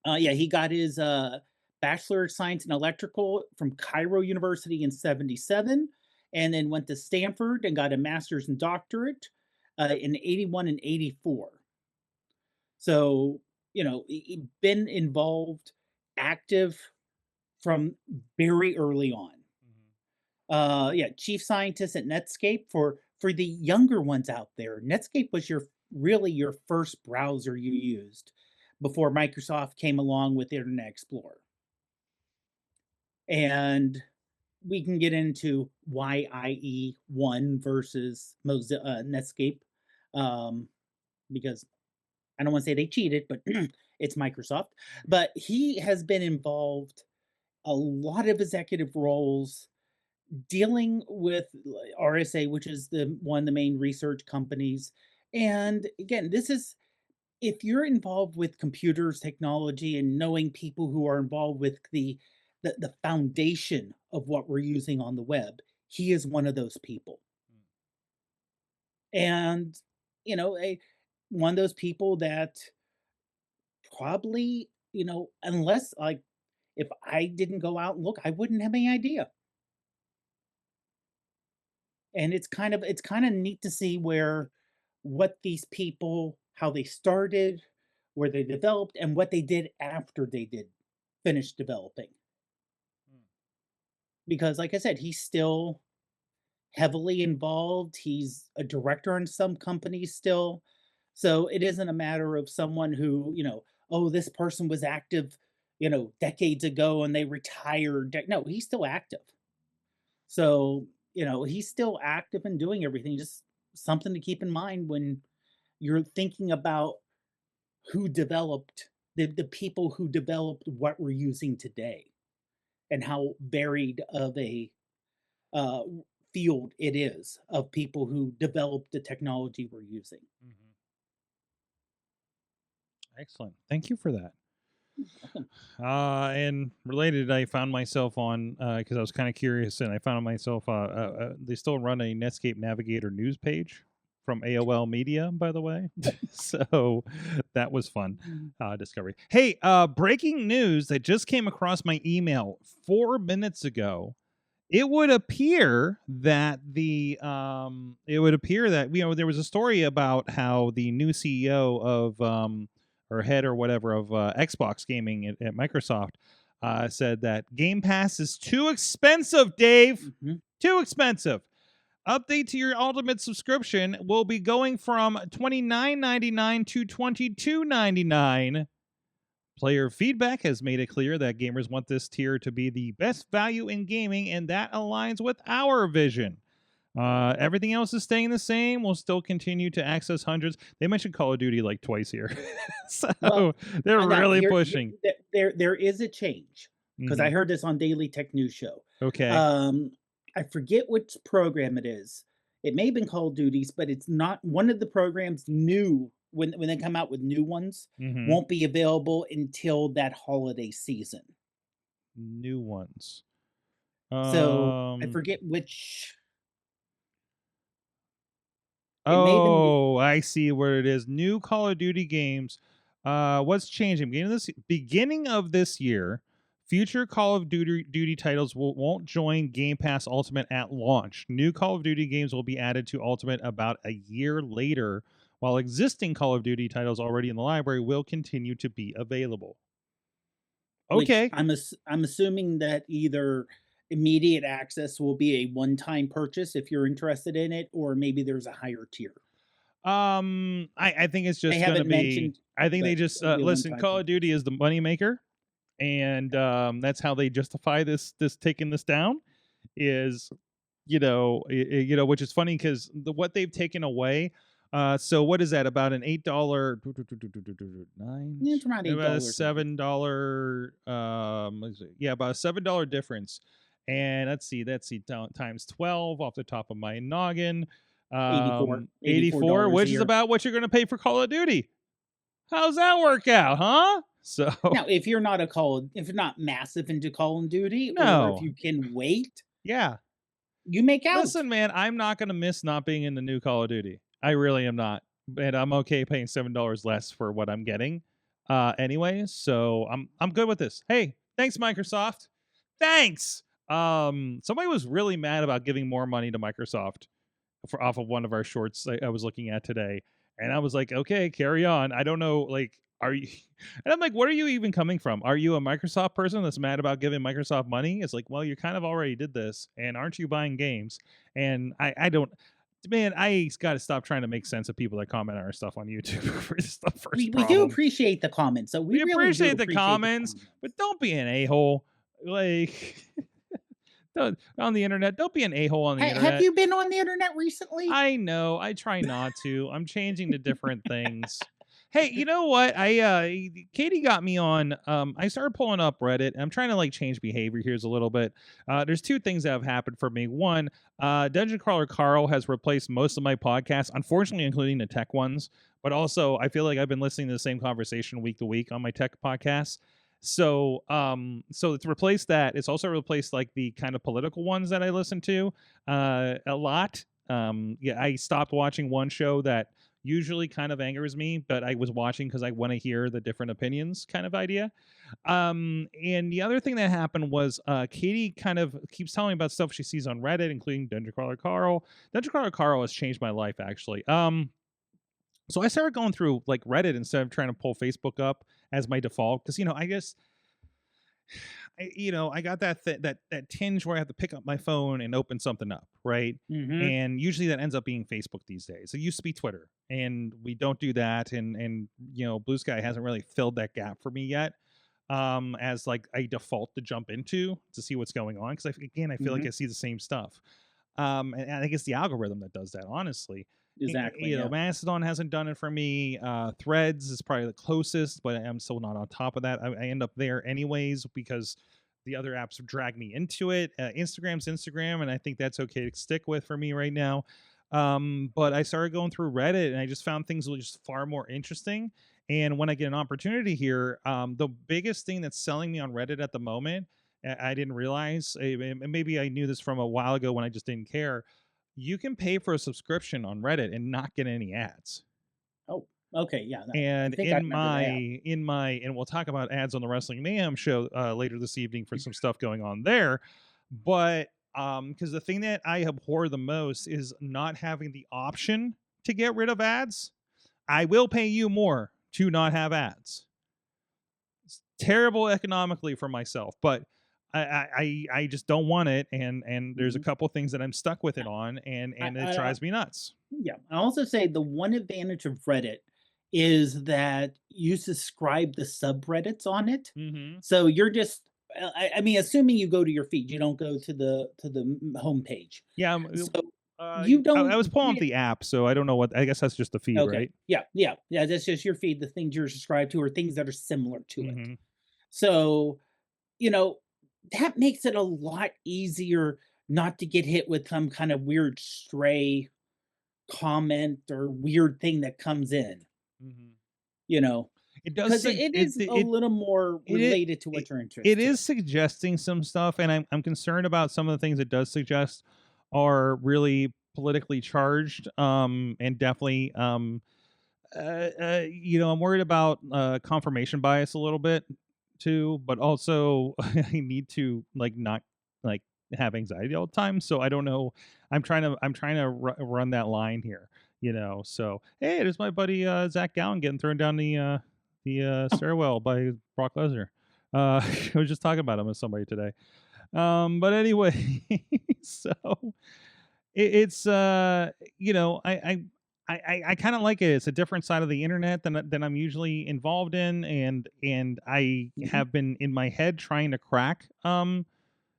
he got his Bachelor of Science in Electrical from Cairo University in 1977, and then went to Stanford and got a master's and doctorate in 1981 and 1984. So, he's been involved, active from very early on. Chief scientist at Netscape. For the younger ones out there, Netscape was your first browser you used before Microsoft came along with Internet Explorer. And we can get into why IE won versus Netscape, because I don't want to say they cheated, but it's Microsoft. But he has been involved a lot of executive roles dealing with RSA, which is one of the main research companies. And again, this is if you're involved with computers technology and knowing people who are involved with the foundation of what we're using on the web, he is one of those people. And, one of those people that probably, unless like if I didn't go out and look, I wouldn't have any idea. And it's kind of neat to see where what these people, how they started, where they developed, and what they did after they did finish developing. Because like I said, he's still heavily involved. He's a director in some companies still. So it isn't a matter of someone who, oh, this person was active, decades ago and they retired. No, he's still active. So, he's still active and doing everything. Just something to keep in mind when you're thinking about who developed the people who developed what we're using today and how varied of a uh, field it is of people who developed the technology we're using. Excellent. Thank you for that. And related, I found myself on because I was kind of curious, and I found myself. They still run a Netscape Navigator news page from AOL Media, by the way. So that was fun discovery. Hey, breaking news that just came across my email 4 minutes ago. It would appear that there was a story about how the new CEO of or head or whatever of Xbox gaming at Microsoft said that Game Pass is too expensive, Dave. Too expensive. Update to your Ultimate subscription will be going from $29.99 to $22.99. Player feedback has made it clear that gamers want this tier to be the best value in gaming, and that aligns with our vision. Everything else is staying the same. We'll still continue to access hundreds. They mentioned Call of Duty like twice here. So they're really pushing. There is a change because I heard this on Daily Tech News Show. Okay. I forget which program it is. It may have been Call of Duty's, but it's not one of the programs new. When they come out with new ones, won't be available until that holiday season. New ones. So I forget which. I see where it is. New Call of Duty games. What's changing? Beginning of this year, future Call of Duty titles won't join Game Pass Ultimate at launch. New Call of Duty games will be added to Ultimate about a year later, while existing Call of Duty titles already in the library will continue to be available. Okay. Which I'm assuming that either immediate access will be a one-time purchase if you're interested in it, or maybe there's a higher tier. I think it's just going to be. I think they just listen. Call of Duty is the moneymaker, and that's how they justify this taking this down. Is which is funny because what they've taken away. So what is that? About an $8 it's around $8. About a $7 about a $7 difference. And let's see times 12 off the top of my noggin. 84, which is about what you're going to pay for Call of Duty. How's that work out, huh? So now, if you're not massive into Call of Duty, or if you can wait, you make out. Listen, man, I'm not going to miss not being in the new Call of Duty. I really am not, and I'm okay paying $7 less for what I'm getting, anyway. So I'm good with this. Hey, thanks, Microsoft. Thanks. Somebody was really mad about giving more money to Microsoft off of one of our shorts I was looking at today, and I was like, okay, carry on. I don't know, like, are you? And I'm like, what are you even coming from? Are you a Microsoft person that's mad about giving Microsoft money? It's like, well, you kind of already did this, and aren't you buying games? And I don't. Man, I got to stop trying to make sense of people that comment on our stuff on YouTube. We do appreciate the comments. So we really appreciate the comments, but don't be an a-hole. Like, on the internet, don't be an a-hole on the internet. Have you been on the internet recently? I know. I try not to. I'm changing to different things. Hey, you know what? Katie got me on. I started pulling up Reddit. I'm trying to like change behavior here a little bit. There's two things that have happened for me. One, Dungeon Crawler Carl has replaced most of my podcasts, unfortunately, including the tech ones. But also, I feel like I've been listening to the same conversation week to week on my tech podcasts. So it's replaced that. It's also replaced like the kind of political ones that I listen to a lot. Yeah, I stopped watching one show that usually kind of angers me, but I was watching because I want to hear the different opinions kind of idea. And the other thing that happened was Katie kind of keeps telling me about stuff she sees on Reddit, including Dungeon Crawler Carl. Dungeon Crawler Carl has changed my life, actually. So I started going through like Reddit instead of trying to pull Facebook up as my default because I guess I got that tinge where I have to pick up my phone and open something up, right? Mm-hmm. And usually that ends up being Facebook these days. It used to be Twitter, and we don't do that. And Blue Sky hasn't really filled that gap for me yet, as like a default to jump into to see what's going on. Because I feel like I see the same stuff. And I think it's the algorithm that does that, honestly. Exactly. Mastodon hasn't done it for me. Threads is probably the closest, but I'm still not on top of that. I end up there anyways because the other apps drag me into it. Instagram's Instagram, and I think that's okay to stick with for me right now. But I started going through Reddit, and I just found things just far more interesting. And when I get an opportunity here, the biggest thing that's selling me on Reddit at the moment, I didn't realize, maybe I knew this from a while ago when I just didn't care. You can pay for a subscription on Reddit and not get any ads. Oh, okay, yeah. And and we'll talk about ads on the Wrestling Mayhem show later this evening for some stuff going on there. But because the thing that I abhor the most is not having the option to get rid of ads. I will pay you more to not have ads. It's terrible economically for myself, but I just don't want it, and there's a couple things that I'm stuck with it on, and it drives me nuts. Yeah, I also say the one advantage of Reddit is that you subscribe the subreddits on it, so you're just. I mean, assuming you go to your feed, you don't go to the homepage. Yeah, so you don't. I was pulling up the app, so I don't know what. I guess that's just the feed, right? Yeah. That's just your feed. The things you're subscribed to, or things that are similar to it. So, that makes it a lot easier not to get hit with some kind of weird stray comment or weird thing that comes in. It does. It is a little more related to what you're interested in. It is suggesting some stuff, and I'm concerned about some of the things it does suggest are really politically charged, and definitely, I'm worried about confirmation bias a little bit too, but also I need to not have anxiety all the time. So I don't know. I'm trying to run that line here, So hey, there's my buddy Zach Gowen getting thrown down the stairwell by Brock Lesnar. I was just talking about him with somebody today. But anyway, so it's I kind of like it. It's a different side of the internet than I'm usually involved in, and I have been in my head trying to crack trying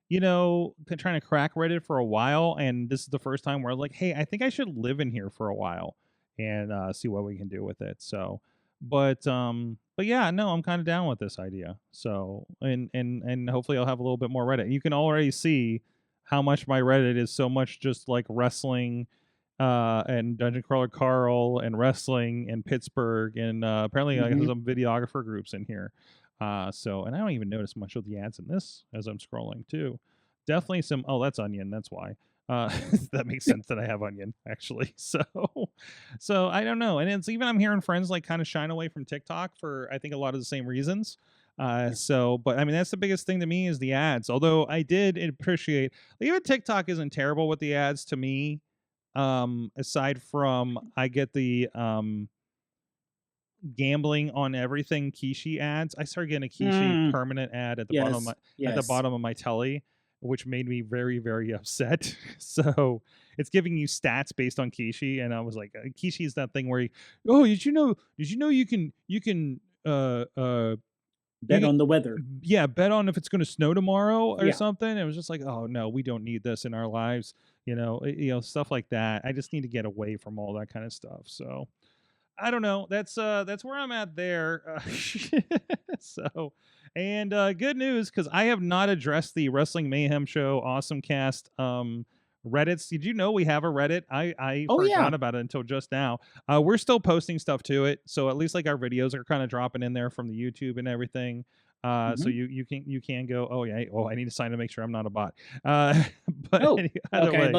to crack Reddit for a while, and this is the first time where I'm like, hey, I think I should live in here for a while and see what we can do with it. So, but yeah, no, I'm kind of down with this idea. So, and hopefully I'll have a little bit more Reddit. You can already see how much my Reddit is so much just like wrestling. And Dungeon Crawler Carl and wrestling and Pittsburgh and apparently I have some videographer groups in here. And I don't even notice much of the ads in this as I'm scrolling too. Definitely some. Oh, that's Onion. That's why. That makes sense that I have Onion actually. So I don't know. And it's even I'm hearing friends kind of shine away from TikTok for I think a lot of the same reasons. But I mean that's the biggest thing to me is the ads. Although I did appreciate even TikTok isn't terrible with the ads to me. Aside from I get the gambling on everything Kishi ads. I started getting a Kishi permanent ad at the bottom of my telly, which made me very, very upset. So it's giving you stats based on Kishi, and I was like, Kishi is that thing where did you know you can bet on the weather. Yeah, bet on if it's going to snow tomorrow or something. It was just like, oh no, we don't need this in our lives. Stuff like that. I just need to get away from all that kind of stuff. So, I don't know. That's where I'm at there. So, and good news, because I have not addressed the Wrestling Mayhem Show AwesomeCast Reddits. Did you know we have a Reddit? I Oh yeah. forgot about it until just now. We're still posting stuff to it, so at least like our videos are kind of dropping in there from the YouTube and everything. So you can go. Oh yeah. Oh, I need to sign to make sure I'm not a bot. But Oh, either okay. way.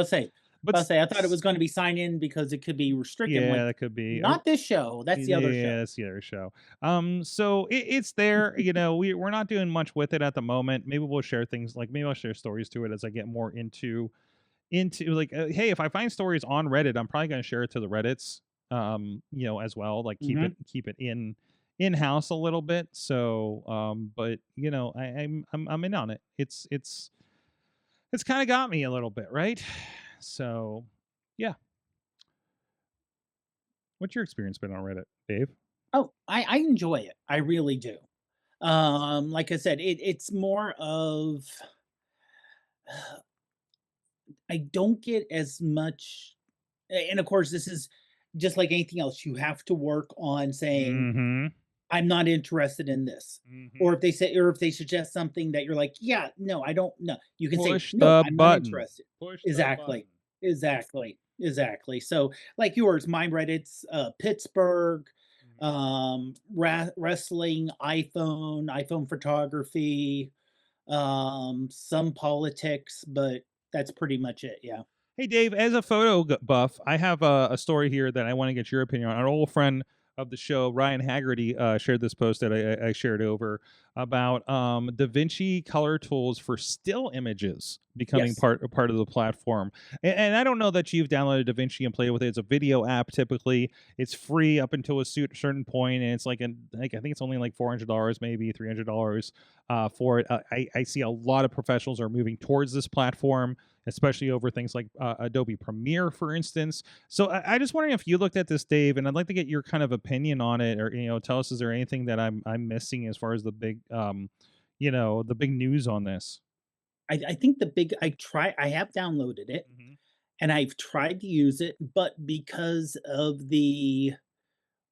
Let's say I thought it was going to be sign in because it could be restricted. Yeah, Like, that could be. not this show. That's the other show. Yeah, that's the other show. So it's there. You know, we're not doing much with it at the moment. Maybe we'll share things, like maybe I'll share stories to it as I get more into like, hey, if I find stories on Reddit, I'm probably going to share it to the Reddits. You know, as well. Like keep it in house a little bit. So, but you know, I'm in on it. It's kind of got me a little bit, right? So, yeah. What's your experience been on Reddit, Dave? Oh, I enjoy it. I really do. Like I said, it's more of I don't get as much, and of course, this is just like anything else. You have to work on saying, Mm-hmm. I'm not interested in this. Mm-hmm. Or if they suggest something that you're like, yeah, no, I don't know. You can Push say, no, the I'm button. not interested. Push Exactly. the Exactly. So like yours, mine Reddit's Pittsburgh, wrestling, iPhone photography, some politics, but that's pretty much it. Yeah. Hey, Dave, as a photo buff, I have a story here that I want to get your opinion on. Our old friend of the show, Ryan Haggerty, shared this post that I shared over about DaVinci color tools for still images becoming Yes. part of the platform. And I don't know that you've downloaded DaVinci and played with it. It's a video app. Typically, it's free up until a certain point, and it's like I think it's only like $400, maybe $300 for it. I see a lot of professionals are moving towards this platform, especially over things like Adobe Premiere, for instance. So I just wondering if you looked at this, Dave, and I'd like to get your kind of opinion on it, or tell us, is there anything that I'm missing as far as the big the big news on this? I think I have downloaded it and I've tried to use it, but because of the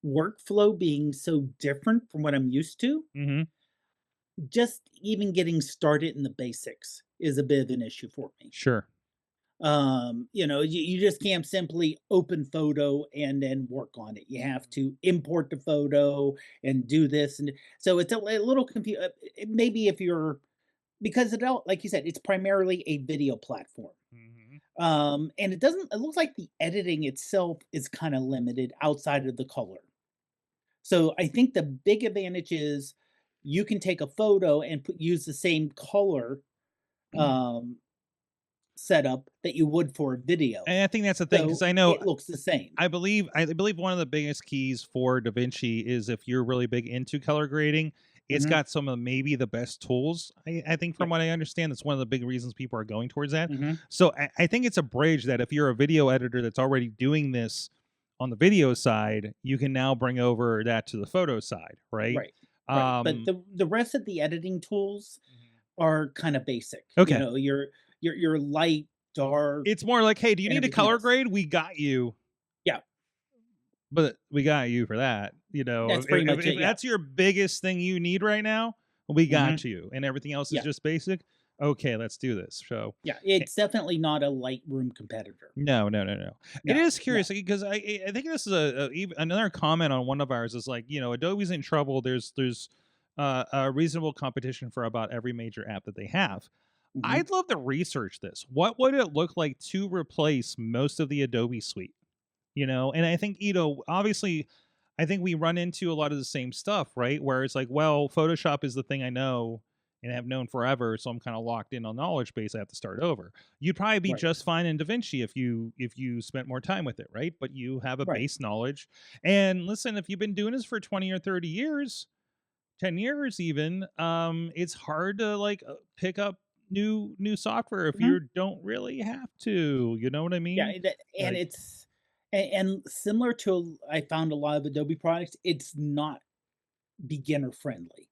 workflow being so different from what I'm used to, just even getting started in the basics is a bit of an issue for me. Sure. You just can't simply open photo and then work on it. You have to import the photo and do this, and so it's a little confusing. Maybe if you're because like you said, it's primarily a video platform. And it looks like the editing itself is kind of limited outside of the color. So I think the big advantage is you can take a photo and use the same color setup that you would for a video. And I think that's the thing, because I know it looks the same. I believe one of the biggest keys for DaVinci is if you're really big into color grading, it's got some of maybe the best tools. I think from what I understand, that's one of the big reasons people are going towards that. So I think it's a bridge that if you're a video editor that's already doing this on the video side, you can now bring over that to the photo side, right? Right. But the rest of the editing tools are kind of basic. Okay. Your light, dark. It's more like, hey, do you need a color grade? We got you. Yeah. But we got you for that. That's pretty much it. If that's your biggest thing you need right now, we got you. And everything else is just basic. Okay, let's do this. So yeah, it's definitely not a Lightroom competitor. No. It is curious because I think this is another comment on one of ours is like, Adobe's in trouble. There's a reasonable competition for about every major app that they have. I'd love to research this. What would it look like to replace most of the Adobe suite? And I think, obviously, I think we run into a lot of the same stuff, right? Where it's like, well, Photoshop is the thing I know and have known forever, so I'm kind of locked in on knowledge base. I have to start over. You'd probably be just fine in DaVinci if you spent more time with it, right? But you have a base knowledge. And listen, if you've been doing this for 20 or 30 years, 10 years even, it's hard to pick up new software if you don't really have to. You know what I mean? Yeah, and it's and similar to I found a lot of Adobe products, it's not beginner friendly.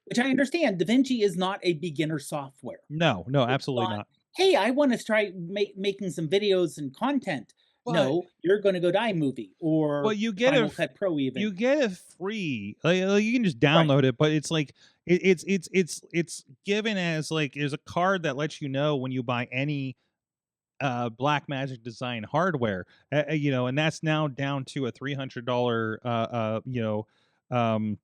Which I understand. DaVinci is not a beginner software. No, absolutely not. Hey, I want to try making some videos and content. No, you're going to go to iMovie or you get Final Cut Pro even. You get it free. Like, you can just Right. download it, but it's like it's given as like there's a card that lets you know when you buy any Blackmagic design hardware, and that's now down to a $300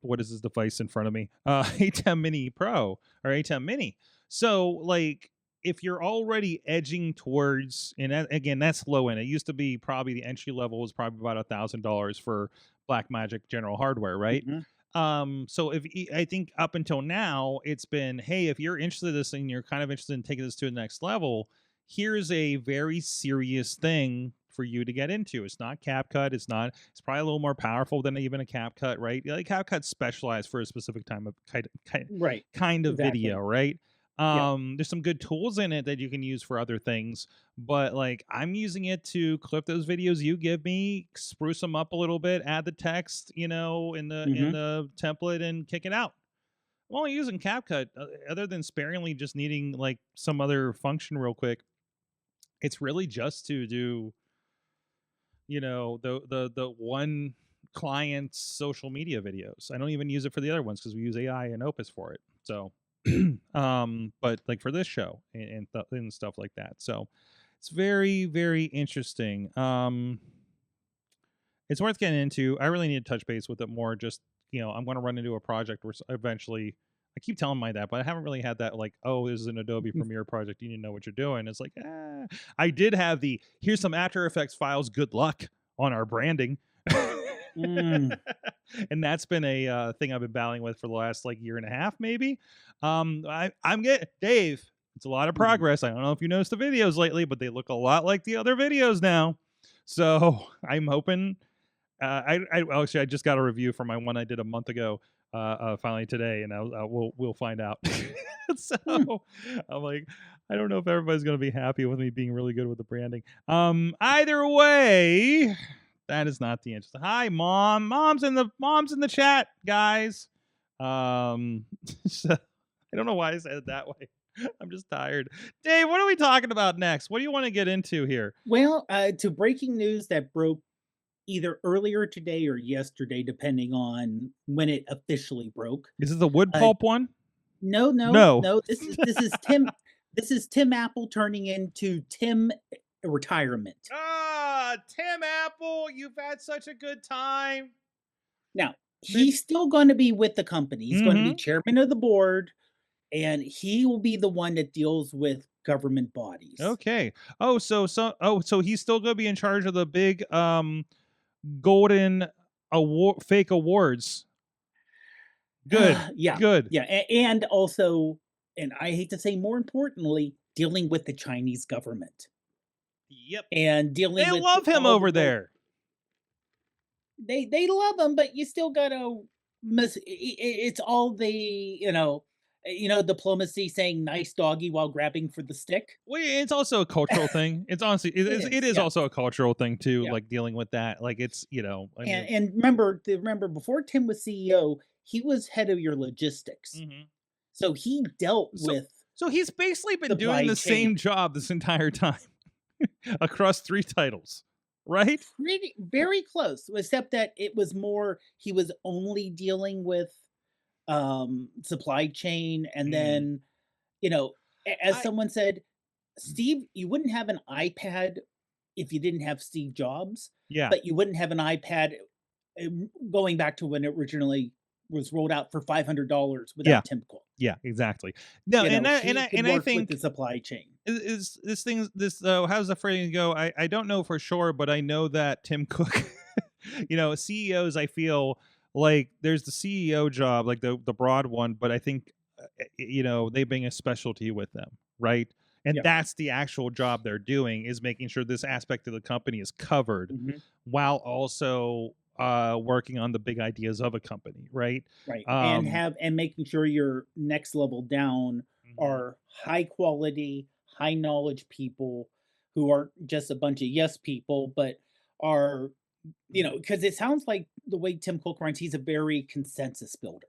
what is this device in front of me, A10 Mini Pro or A10 Mini. So like if you're already edging towards, and again, that's low end. It used to be probably the entry level was probably about $1,000 for Blackmagic general hardware, right? So I think up until now it's been, hey, if you're interested in this and you're kind of interested in taking this to the next level, here's a very serious thing for you to get into. It's not CapCut. It's probably a little more powerful than even a CapCut, right? Like CapCut's specialized for a specific time of kind of video, right? There's some good tools in it that you can use for other things, but like I'm using it to clip those videos you give me, spruce them up a little bit, add the text, in the template, and kick it out. I'm only using CapCut, other than sparingly just needing like some other function real quick. It's really just to do, the one client's social media videos. I don't even use it for the other ones because we use AI and Opus for it. So, but like for this show and stuff like that. So it's very, very interesting. It's worth getting into. I really need to touch base with it more. Just, I'm going to run into a project where eventually, I keep telling my that, but I haven't really had that like, oh, this is an Adobe Premiere project. You need to know what you're doing. It's like, I did have here's some After Effects files. Good luck on our branding. And that's been a thing I've been battling with for the last like year and a half, maybe. I'm getting, Dave, it's a lot of progress. I don't know if you noticed the videos lately, but they look a lot like the other videos now. So I'm hoping, I just got a review for my one I did a month ago, finally today, and we'll find out. So I'm like, I don't know if everybody's gonna be happy with me being really good with the branding. Either way, that is not the answer. Hi, mom. Mom's in the chat, guys. So, I don't know why I said it that way. I'm just tired. Dave, what are we talking about next? What do you want to get into here? Well, to breaking news that broke either earlier today or yesterday, depending on when it officially broke. Is this the wood pulp one? No. This is Tim. This is Tim Apple turning into Tim retirement. Tim Apple, you've had such a good time. Now he's still going to be with the company. He's going to be chairman of the board, and he will be the one that deals with government bodies. Okay. So he's still going to be in charge of the big golden fake awards. Good. Good. Yeah. And also, and I hate to say more importantly, dealing with the Chinese government. Yep. And dealing they with love him over there. They love him, but you still gotta it's all the diplomacy, saying nice doggy while grabbing for the stick. Well, it's also a cultural thing. It's honestly it is also a cultural thing too, like dealing with that. Like it's and remember before Tim was CEO, he was head of your logistics. So he dealt with so he's basically been doing the same job this entire time across 3 titles. Right? Very close, except that it was more, he was only dealing with supply chain, and then as someone said, Steve, you wouldn't have an iPad if you didn't have Steve Jobs. But you wouldn't have an iPad going back to when it originally was rolled out for $500 without Tim Cook. Yeah, exactly. No, and I think with the supply chain is this thing. How's the phrase go? I don't know for sure, but I know that Tim Cook, CEOs, I feel like there's the CEO job, like the broad one, but I think they bring a specialty with them, right? And that's the actual job they're doing, is making sure this aspect of the company is covered, while also working on the big ideas of a company, right? And making sure your next level down are high quality, high knowledge people who aren't just a bunch of yes people, but are because it sounds like the way Tim Cook runs, he's a very consensus builder.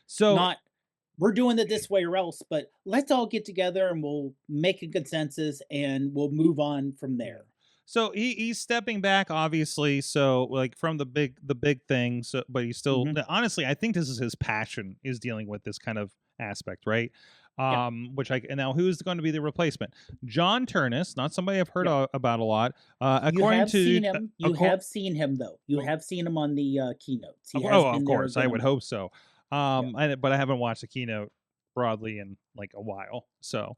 So not we're doing it this way or else, but let's all get together and we'll make a consensus and we'll move on from there. So he's stepping back, obviously. So like from the big thing. So, but he's still honestly, I think this is his passion, is dealing with this kind of aspect, right? Which and now who's going to be the replacement? John Turnus, not somebody I've heard about a lot. According to seen him. You have seen him though. You have seen him on the keynotes. He has been of course, I would hope so. But I haven't watched the keynote broadly in like a while. So,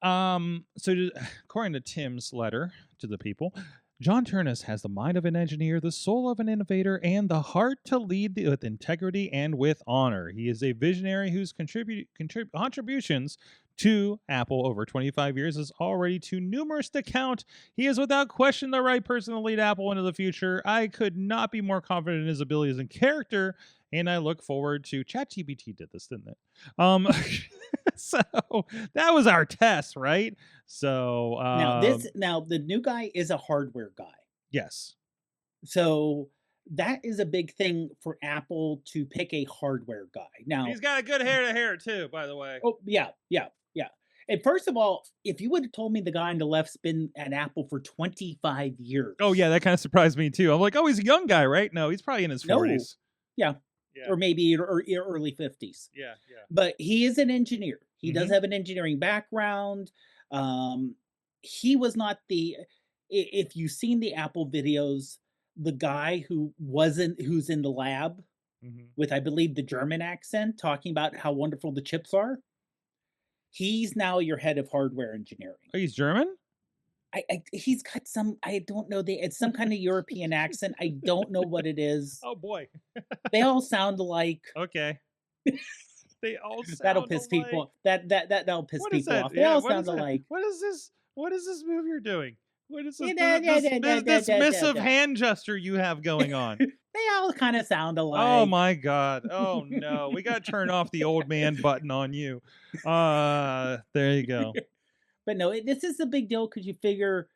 according to Tim's letter to the people, John Turnus has the mind of an engineer, the soul of an innovator, and the heart to lead with integrity and with honor. He is a visionary whose contributions to Apple over 25 years is already too numerous to count. He is without question the right person to lead Apple into the future. I could not be more confident in his abilities and character, and I look forward to ChatGPT did this, didn't it? So that was our test, right? So now the new guy is a hardware guy. Yes. So that is a big thing for Apple to pick a hardware guy. Now he's got a good hair to hair too, by the way. Oh yeah. And first of all, if you would have told me the guy on the left's been at Apple for 25 years. Oh yeah, that kind of surprised me too. I'm like, oh, he's a young guy, right? No, he's probably in his 40s. Yeah. Or maybe early 50s. Yeah. But he is an engineer. He does have an engineering background. He was not if you've seen the Apple videos, the guy who's in the lab with, I believe, the German accent talking about how wonderful the chips are. He's now your head of hardware engineering. Oh, he's German? He's got some, I don't know, it's some kind of European accent. I don't know what it is. Oh boy. They all sound alike. Okay. They all sound That'll piss alike. people. That'll piss people off. They all sound alike. What is this move you're doing? What is this dismissive hand gesture you have going on? They all kind of sound alike. Oh my God. Oh no. We got to turn off the old man button on you. There you go. But no, this is a big deal because you figure,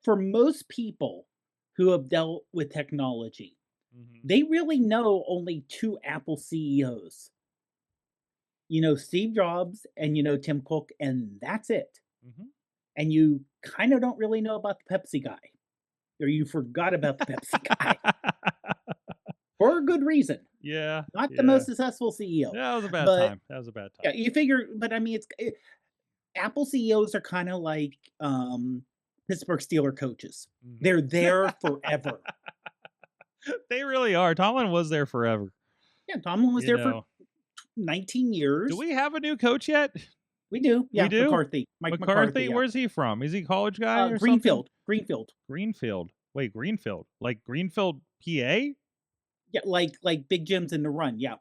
for most people who have dealt with technology, they really know only two Apple CEOs. Steve Jobs and Tim Cook, and that's it. And you kind of don't really know about the Pepsi guy, or you forgot about the Pepsi guy for a good reason. Yeah, not the most successful CEO. That was a bad time. Yeah, you figure, but I mean, Apple CEOs are kind of like Pittsburgh Steelers coaches. They're there forever. They really are. Tomlin was there forever. Yeah, Tomlin was there for 19 years. Do we have a new coach yet? We do. Yeah, we do? McCarthy. Mike McCarthy. Yeah. Where's he from? Is he a college guy or Greenfield. something? Greenfield. Wait, Greenfield. Like Greenfield, PA? Yeah, like Big Jim's in the run. Yeah.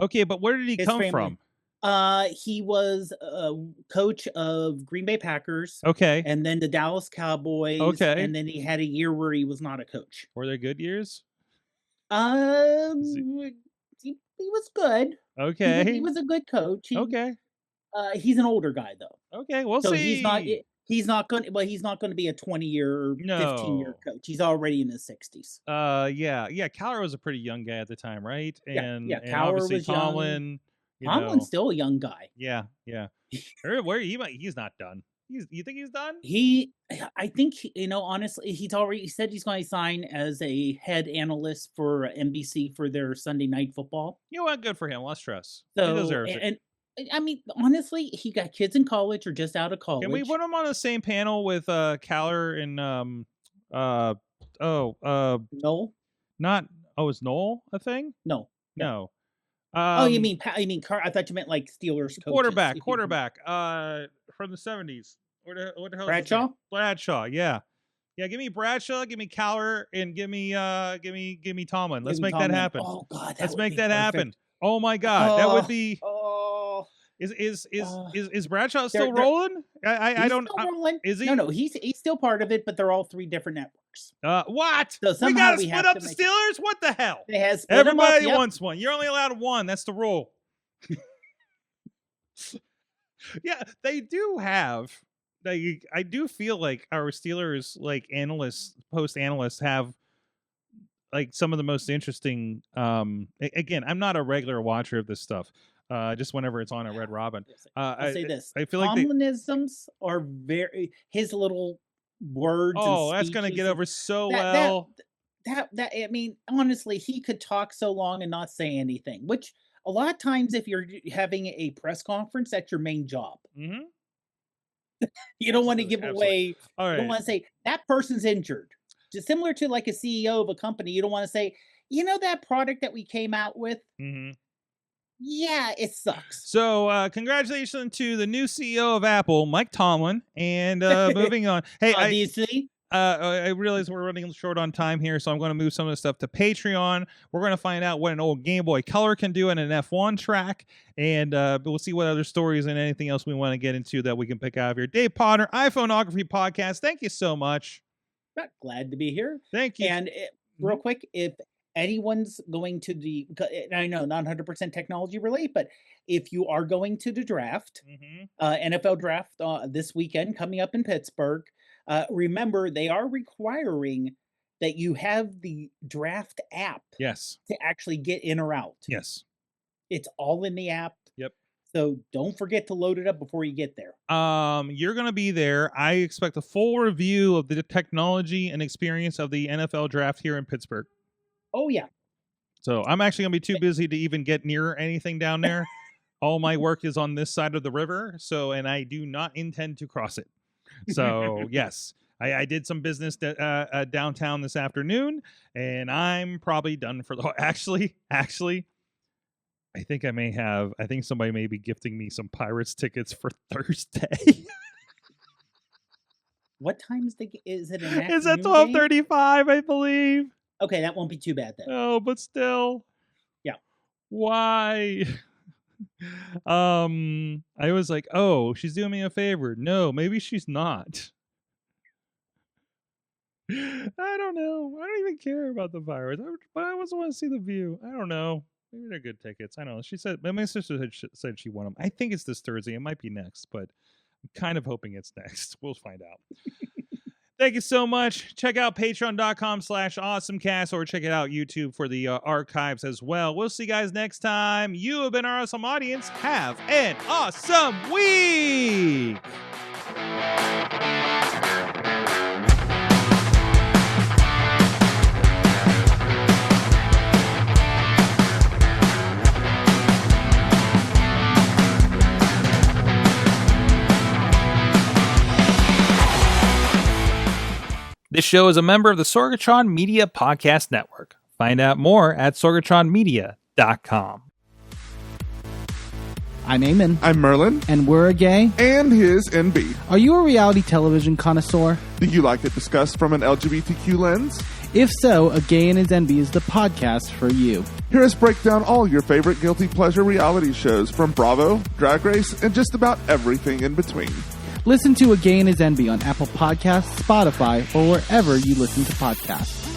Okay, but where did he come from? He was a coach of Green Bay Packers. Okay. And then the Dallas Cowboys. Okay. And then he had a year where he was not a coach. Were they good years? He was good. Okay. He was a good coach. Okay. He's an older guy though. Okay, we'll see. He's not going to be a 20-year, 15-year coach. He's already in his 60s. Yeah. Cowher was a pretty young guy at the time, right? And Cowher obviously was Tomlin. Tomlin's still a young guy. Yeah. He's not done. You think he's done? I think, honestly, he said he's going to sign as a head analyst for NBC for their Sunday Night Football. You know what? Good for him. Less stress. So, he deserves it. And I mean, honestly, he got kids in college or just out of college. Can we put him on the same panel with Cowher and Noel? Is Noel a thing? No. You mean I thought you meant like Steelers coaches. Quarterback. From the 70s. What the hell? Bradshaw? Bradshaw. Yeah. Give me Bradshaw. Give me Cowher, and give me Tomlin. Let's make that happen. Oh God, let's make that happen. Oh my God, that would be. Is Bradshaw still rolling? I don't. Rolling. Is he? No. He's still part of it, but they're all three different networks. What? So we gotta split up the Steelers. What the hell? Everybody wants one. You're only allowed one. That's the rule. Yeah, they do have. I do feel like our Steelers post analysts have like some of the most interesting. Again, I'm not a regular watcher of this stuff. just whenever it's on at Red Robin. I'll say this. I feel like Tomlinisms are his little words. Oh, that's going to get over so well. That I mean, honestly, he could talk so long and not say anything, which a lot of times if you're having a press conference, that's your main job. Mm-hmm. You don't want to give away. All right. You don't want to say that person's injured. Just similar to like a CEO of a company, you don't want to say, that product that we came out with. Mm-hmm. Yeah, it sucks. So, congratulations to the new CEO of Apple, Mike Tomlin. And moving on. Hey, obviously. I realize we're running short on time here, so I'm going to move some of the stuff to Patreon. We're going to find out what an old Game Boy Color can do in an F1 track, and we'll see what other stories and anything else we want to get into that we can pick out of here. Dave Podnar, iPhoneography Podcast, thank you so much. Glad to be here. Thank you. And real quick, if anyone's going to I know not 100% technology related, but if you are going to the draft, NFL draft this weekend coming up in Pittsburgh, remember, they are requiring that you have the draft app. Yes. To actually get in or out. Yes. It's all in the app. Yep. So don't forget to load it up before you get there. You're going to be there. I expect a full review of the technology and experience of the NFL draft here in Pittsburgh. Oh, yeah. So I'm actually going to be too busy to even get near anything down there. All my work is on this side of the river. And I do not intend to cross it. So, yes, I did some business downtown this afternoon, and I'm probably done for the... Actually, I think somebody may be gifting me some Pirates tickets for Thursday. What time is it? An afternoon? It's at 12:35, I believe. Okay, that won't be too bad then. Oh, but still. Yeah. Why? I was like, oh, she's doing me a favor. No, maybe she's not. I don't know. I don't even care about the Pirates, but I also want to see the view. I don't know. Maybe they're good tickets. I don't know. She said, my sister said she won them. I think it's this Thursday. It might be next, but I'm kind of hoping it's next. We'll find out. Thank you so much. Check out patreon.com/awesomecast or check it out YouTube for the archives as well. We'll see you guys next time. You have been our awesome audience. Have an awesome week. This show is a member of the Sorgatron Media Podcast Network. Find out more at sorgatronmedia.com. I'm Eamon. I'm Merlin. And we're a gay. And his NB. Are you a reality television connoisseur? Do you like it discussed from an LGBTQ lens? If so, A Gay and His NB is the podcast for you. Hear us break down all your favorite guilty pleasure reality shows from Bravo, Drag Race, and just about everything in between. Listen to A Gay and His NB on Apple Podcasts, Spotify, or wherever you listen to podcasts.